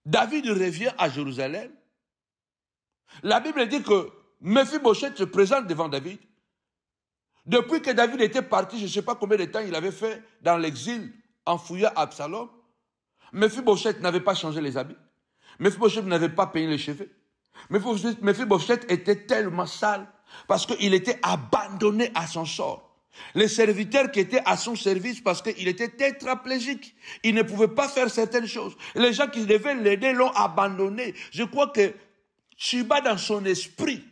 David revient à Jérusalem, la Bible dit que Méphibosheth se présente devant David. Depuis que David était parti, je ne sais pas combien de temps il avait fait dans l'exil en fouillant Absalom, Méphibosheth n'avait pas changé les habits. Méphibosheth n'avait pas peigné les cheveux. Méphibosheth était tellement sale parce qu'il était abandonné à son sort. Les serviteurs qui étaient à son service parce qu'il était tétraplégique, il ne pouvait pas faire certaines choses. Les gens qui devaient l'aider l'ont abandonné. Je crois que Tchiba, dans son esprit,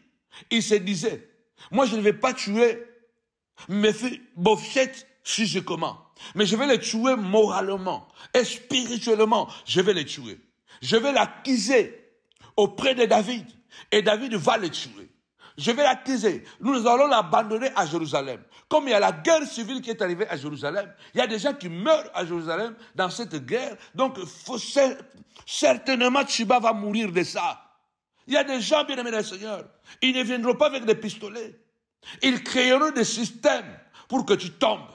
il se disait, moi je ne vais pas tuer Méphibosheth physiquement, mais je vais le tuer moralement et spirituellement, je vais le tuer. Je vais l'accuser auprès de David et David va le tuer. Je vais l'accuser. Nous allons l'abandonner à Jérusalem. Comme il y a la guerre civile qui est arrivée à Jérusalem, il y a des gens qui meurent à Jérusalem dans cette guerre. Donc, certainement, Tchiba va mourir de ça. Il y a des gens, bien aimés du Seigneur, ils ne viendront pas avec des pistolets. Ils créeront des systèmes pour que tu tombes,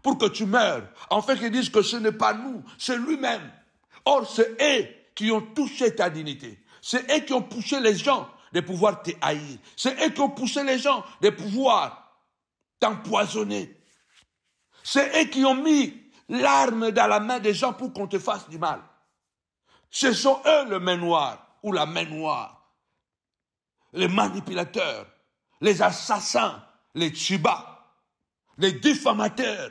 pour que tu meurs. En fait, ils disent que ce n'est pas nous, c'est lui-même. Or, c'est eux qui ont touché ta dignité. C'est eux qui ont poussé les gens de pouvoir te haïr. C'est eux qui ont poussé les gens de pouvoir t'empoisonner. C'est eux qui ont mis l'arme dans la main des gens pour qu'on te fasse du mal. Ce sont eux le main noire ou la main noire. Les manipulateurs, les assassins, les tchibas, les diffamateurs.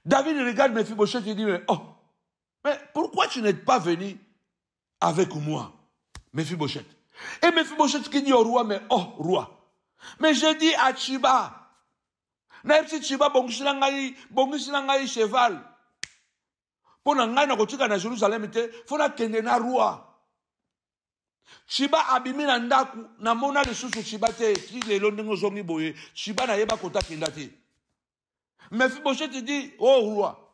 David regarde Mephibosheth et dit, mais pourquoi tu n'es pas venu avec moi, Mephibosheth? Et Mephibosheth qui dit au roi, mais roi, mais j'ai dit à Tchiba, Naipsi Tchiba bongisinangai cheval, pour n'engager na kotika na Jérusalem te, fona kende na roi. Tchiba abimi na ndaku, na mona le susu Tchiba te, ki le londingo zongi boye, Tchiba na yeba kota kenda te. Mephibosheth dit, roi,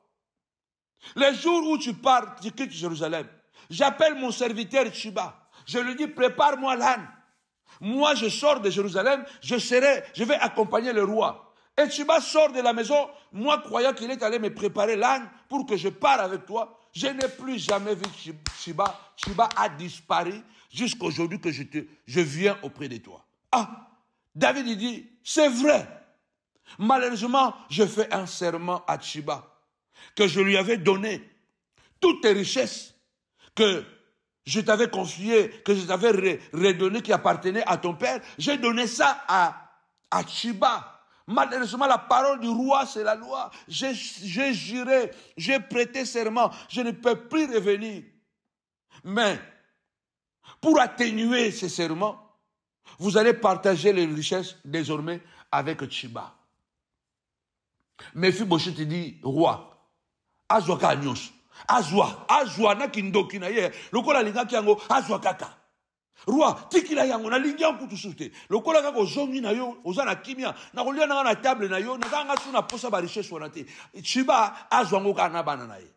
les jours où tu pars, tu quittes Jérusalem, j'appelle mon serviteur Tchiba. Je lui dis, prépare-moi l'âne. Moi, je sors de Jérusalem, je vais accompagner le roi. Et Tchiba sort de la maison, moi croyant qu'il est allé me préparer l'âne pour que je parte avec toi. Je n'ai plus jamais vu Tchiba. Tchiba a disparu jusqu'à aujourd'hui que je viens auprès de toi. David il dit, c'est vrai. Malheureusement, je fais un serment à Tchiba que je lui avais donné toutes tes richesses que je t'avais confiées, que je t'avais redonnées qui appartenaient à ton père. J'ai donné ça à Tchiba. Malheureusement, la parole du roi, c'est la loi. J'ai juré, j'ai prêté serment, je ne peux plus revenir. Mais, pour atténuer ces serments, vous allez partager les richesses désormais avec Tchiba. Mephibosheth dit, roi, azwa ka nyos, azwa na kindoki na ye, lokola linga kiango, azwa kaka. Roi, tikila yango, na lingi yango kutusute, lokola kako zongi na yo, ozana kimia, na kolia na table na yo, na kanga suna posa ba richesse wanate, Tchiba, azwa ngo kana bana na ye.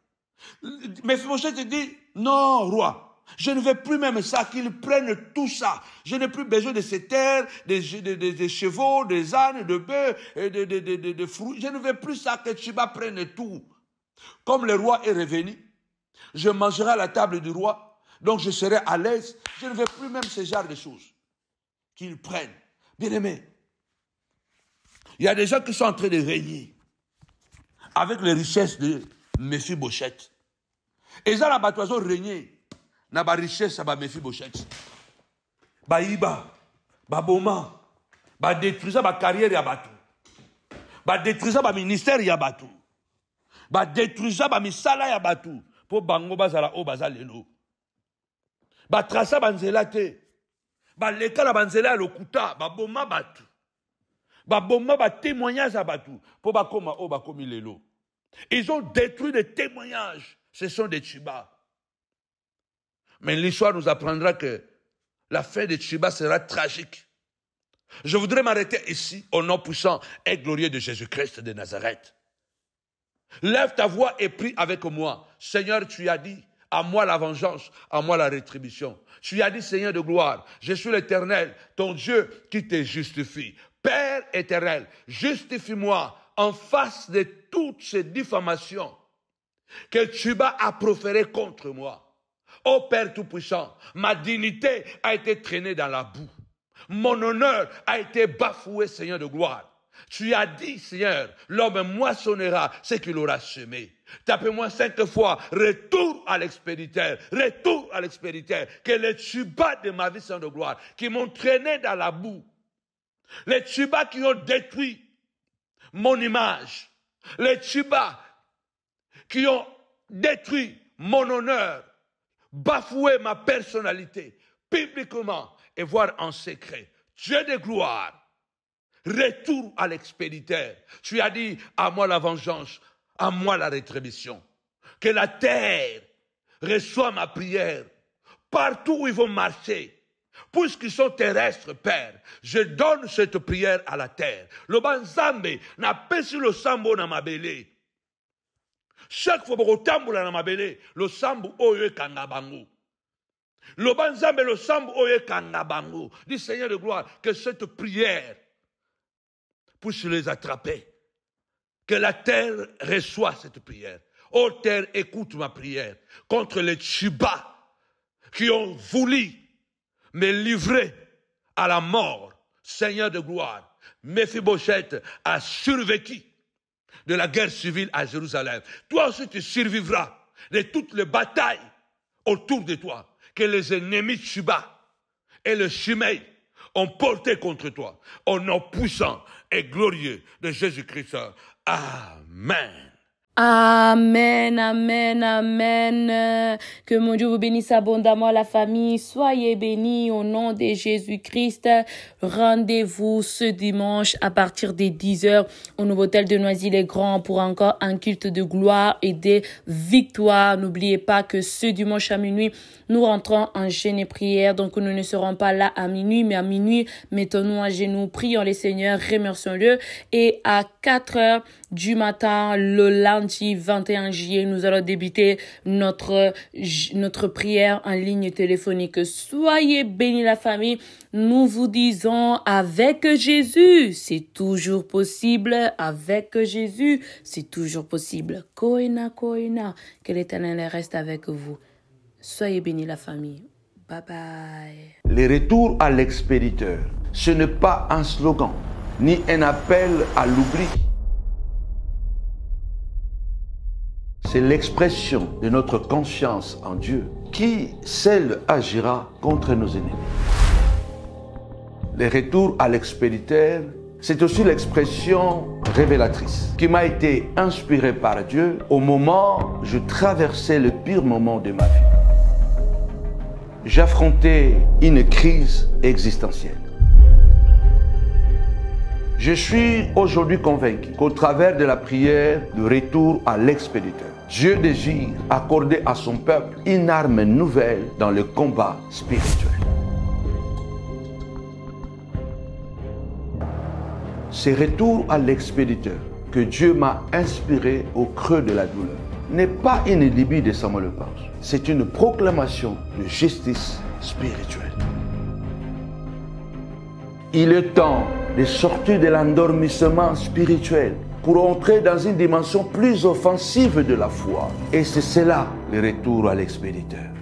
Mephibosheth dit, non, roi, je ne veux plus même ça, qu'ils prennent tout ça. Je n'ai plus besoin de ces terres, des chevaux, des ânes, de bœufs, de fruits. Je ne veux plus ça, que Tchiba prenne tout. Comme le roi est revenu, je mangerai à la table du roi, donc je serai à l'aise. Je ne veux plus même ce genre de choses qu'ils prennent. Bien aimé, il y a des gens qui sont en train de régner avec les richesses de Mephibosheth. Et ça, la batoiseau régner. Na ba richesse ba Mephibosheth. Ba iba, ba boma, ba détruisa ba carrière ya batu. Ba détruisa ba ministère ya batu. Ba détruisa ba misala ya batu. Po bango bazala o bazalelo. Ba trasa banzela te. Ba lekala banzela lokuta, ba boma batu. Ba boma ba témoignage ya batu. Po ba koma o ba komi lelo. Ils ont détruit des témoignages. Ce sont des Tchiba. Mais l'histoire nous apprendra que la fin de Tchiba sera tragique. Je voudrais m'arrêter ici au nom puissant et glorieux de Jésus-Christ de Nazareth. Lève ta voix et prie avec moi. Seigneur, tu as dit, à moi la vengeance, à moi la rétribution. Tu as dit, Seigneur de gloire, je suis l'Éternel, ton Dieu qui te justifie. Père éternel, justifie-moi en face de toutes ces diffamations que Tchiba a proférées contre moi. Ô Père Tout-Puissant, ma dignité a été traînée dans la boue. Mon honneur a été bafoué, Seigneur de gloire. Tu as dit, Seigneur, l'homme moissonnera ce qu'il aura semé. Tapez-moi 5 fois, retour à l'expéditeur, retour à l'expéditeur. Que les Tchibas de ma vie, Seigneur de gloire, qui m'ont traîné dans la boue, les Tchibas qui ont détruit mon image, les Tchibas qui ont détruit mon honneur, bafouer ma personnalité publiquement et voir en secret. Dieu de gloire, retour à l'expéditeur. Tu as dit, à moi la vengeance, à moi la rétribution. Que la terre reçoive ma prière partout où ils vont marcher. Puisqu'ils sont terrestres, Père, je donne cette prière à la terre. Le banzambe n'a pas sur le sambo na mabele. Chaque fois que vous tamboula na mabele, le sambu oye kangabango. Le banzambe le sambu oye kangabango. Dis Seigneur de gloire, que cette prière puisse les attraper. Que la terre reçoive cette prière. Ô terre, écoute ma prière contre les Tchibas qui ont voulu me livrer à la mort. Seigneur de gloire, Mephibosheth a survécu. de la guerre civile à Jérusalem. Toi aussi, tu survivras de toutes les batailles autour de toi que les ennemis Shuba et le Shimei ont porté contre toi. Au nom puissant et glorieux de Jésus-Christ. Amen. Amen, amen, amen. Que mon Dieu vous bénisse abondamment, la famille. Soyez bénis au nom de Jésus-Christ. Rendez-vous ce dimanche à partir des 10h au nouveau hôtel de Noisy-les-Grands pour encore un culte de gloire et de victoire. N'oubliez pas que ce dimanche à minuit, nous rentrons en jeûne et prière. Donc, nous ne serons pas là à minuit, mais à minuit, mettons-nous à genoux, prions le Seigneur, remercions-le. Et à 4h du matin, le lundi 21 juillet, nous allons débuter notre prière en ligne téléphonique. Soyez bénis la famille. Nous vous disons, avec Jésus, c'est toujours possible. Avec Jésus, c'est toujours possible. Koina, koina. Que l'Éternel reste avec vous. Soyez bénis la famille. Bye bye. Le retour à l'expéditeur, ce n'est pas un slogan, ni un appel à l'oubli. C'est l'expression de notre confiance en Dieu qui, seul, agira contre nos ennemis. Le retour à l'expéditeur, c'est aussi l'expression révélatrice qui m'a été inspirée par Dieu au moment où je traversais le pire moment de ma vie. J'affrontais une crise existentielle. Je suis aujourd'hui convaincu qu'au travers de la prière de retour à l'expéditeur, Dieu désire accorder à son peuple une arme nouvelle dans le combat spirituel. Ce retour à l'expéditeur que Dieu m'a inspiré au creux de la douleur n'est pas une lubie de Samuel Lepage. C'est une proclamation de justice spirituelle. Il est temps de sortir de l'endormissement spirituel pour entrer dans une dimension plus offensive de la foi. Et c'est cela le retour à l'expéditeur.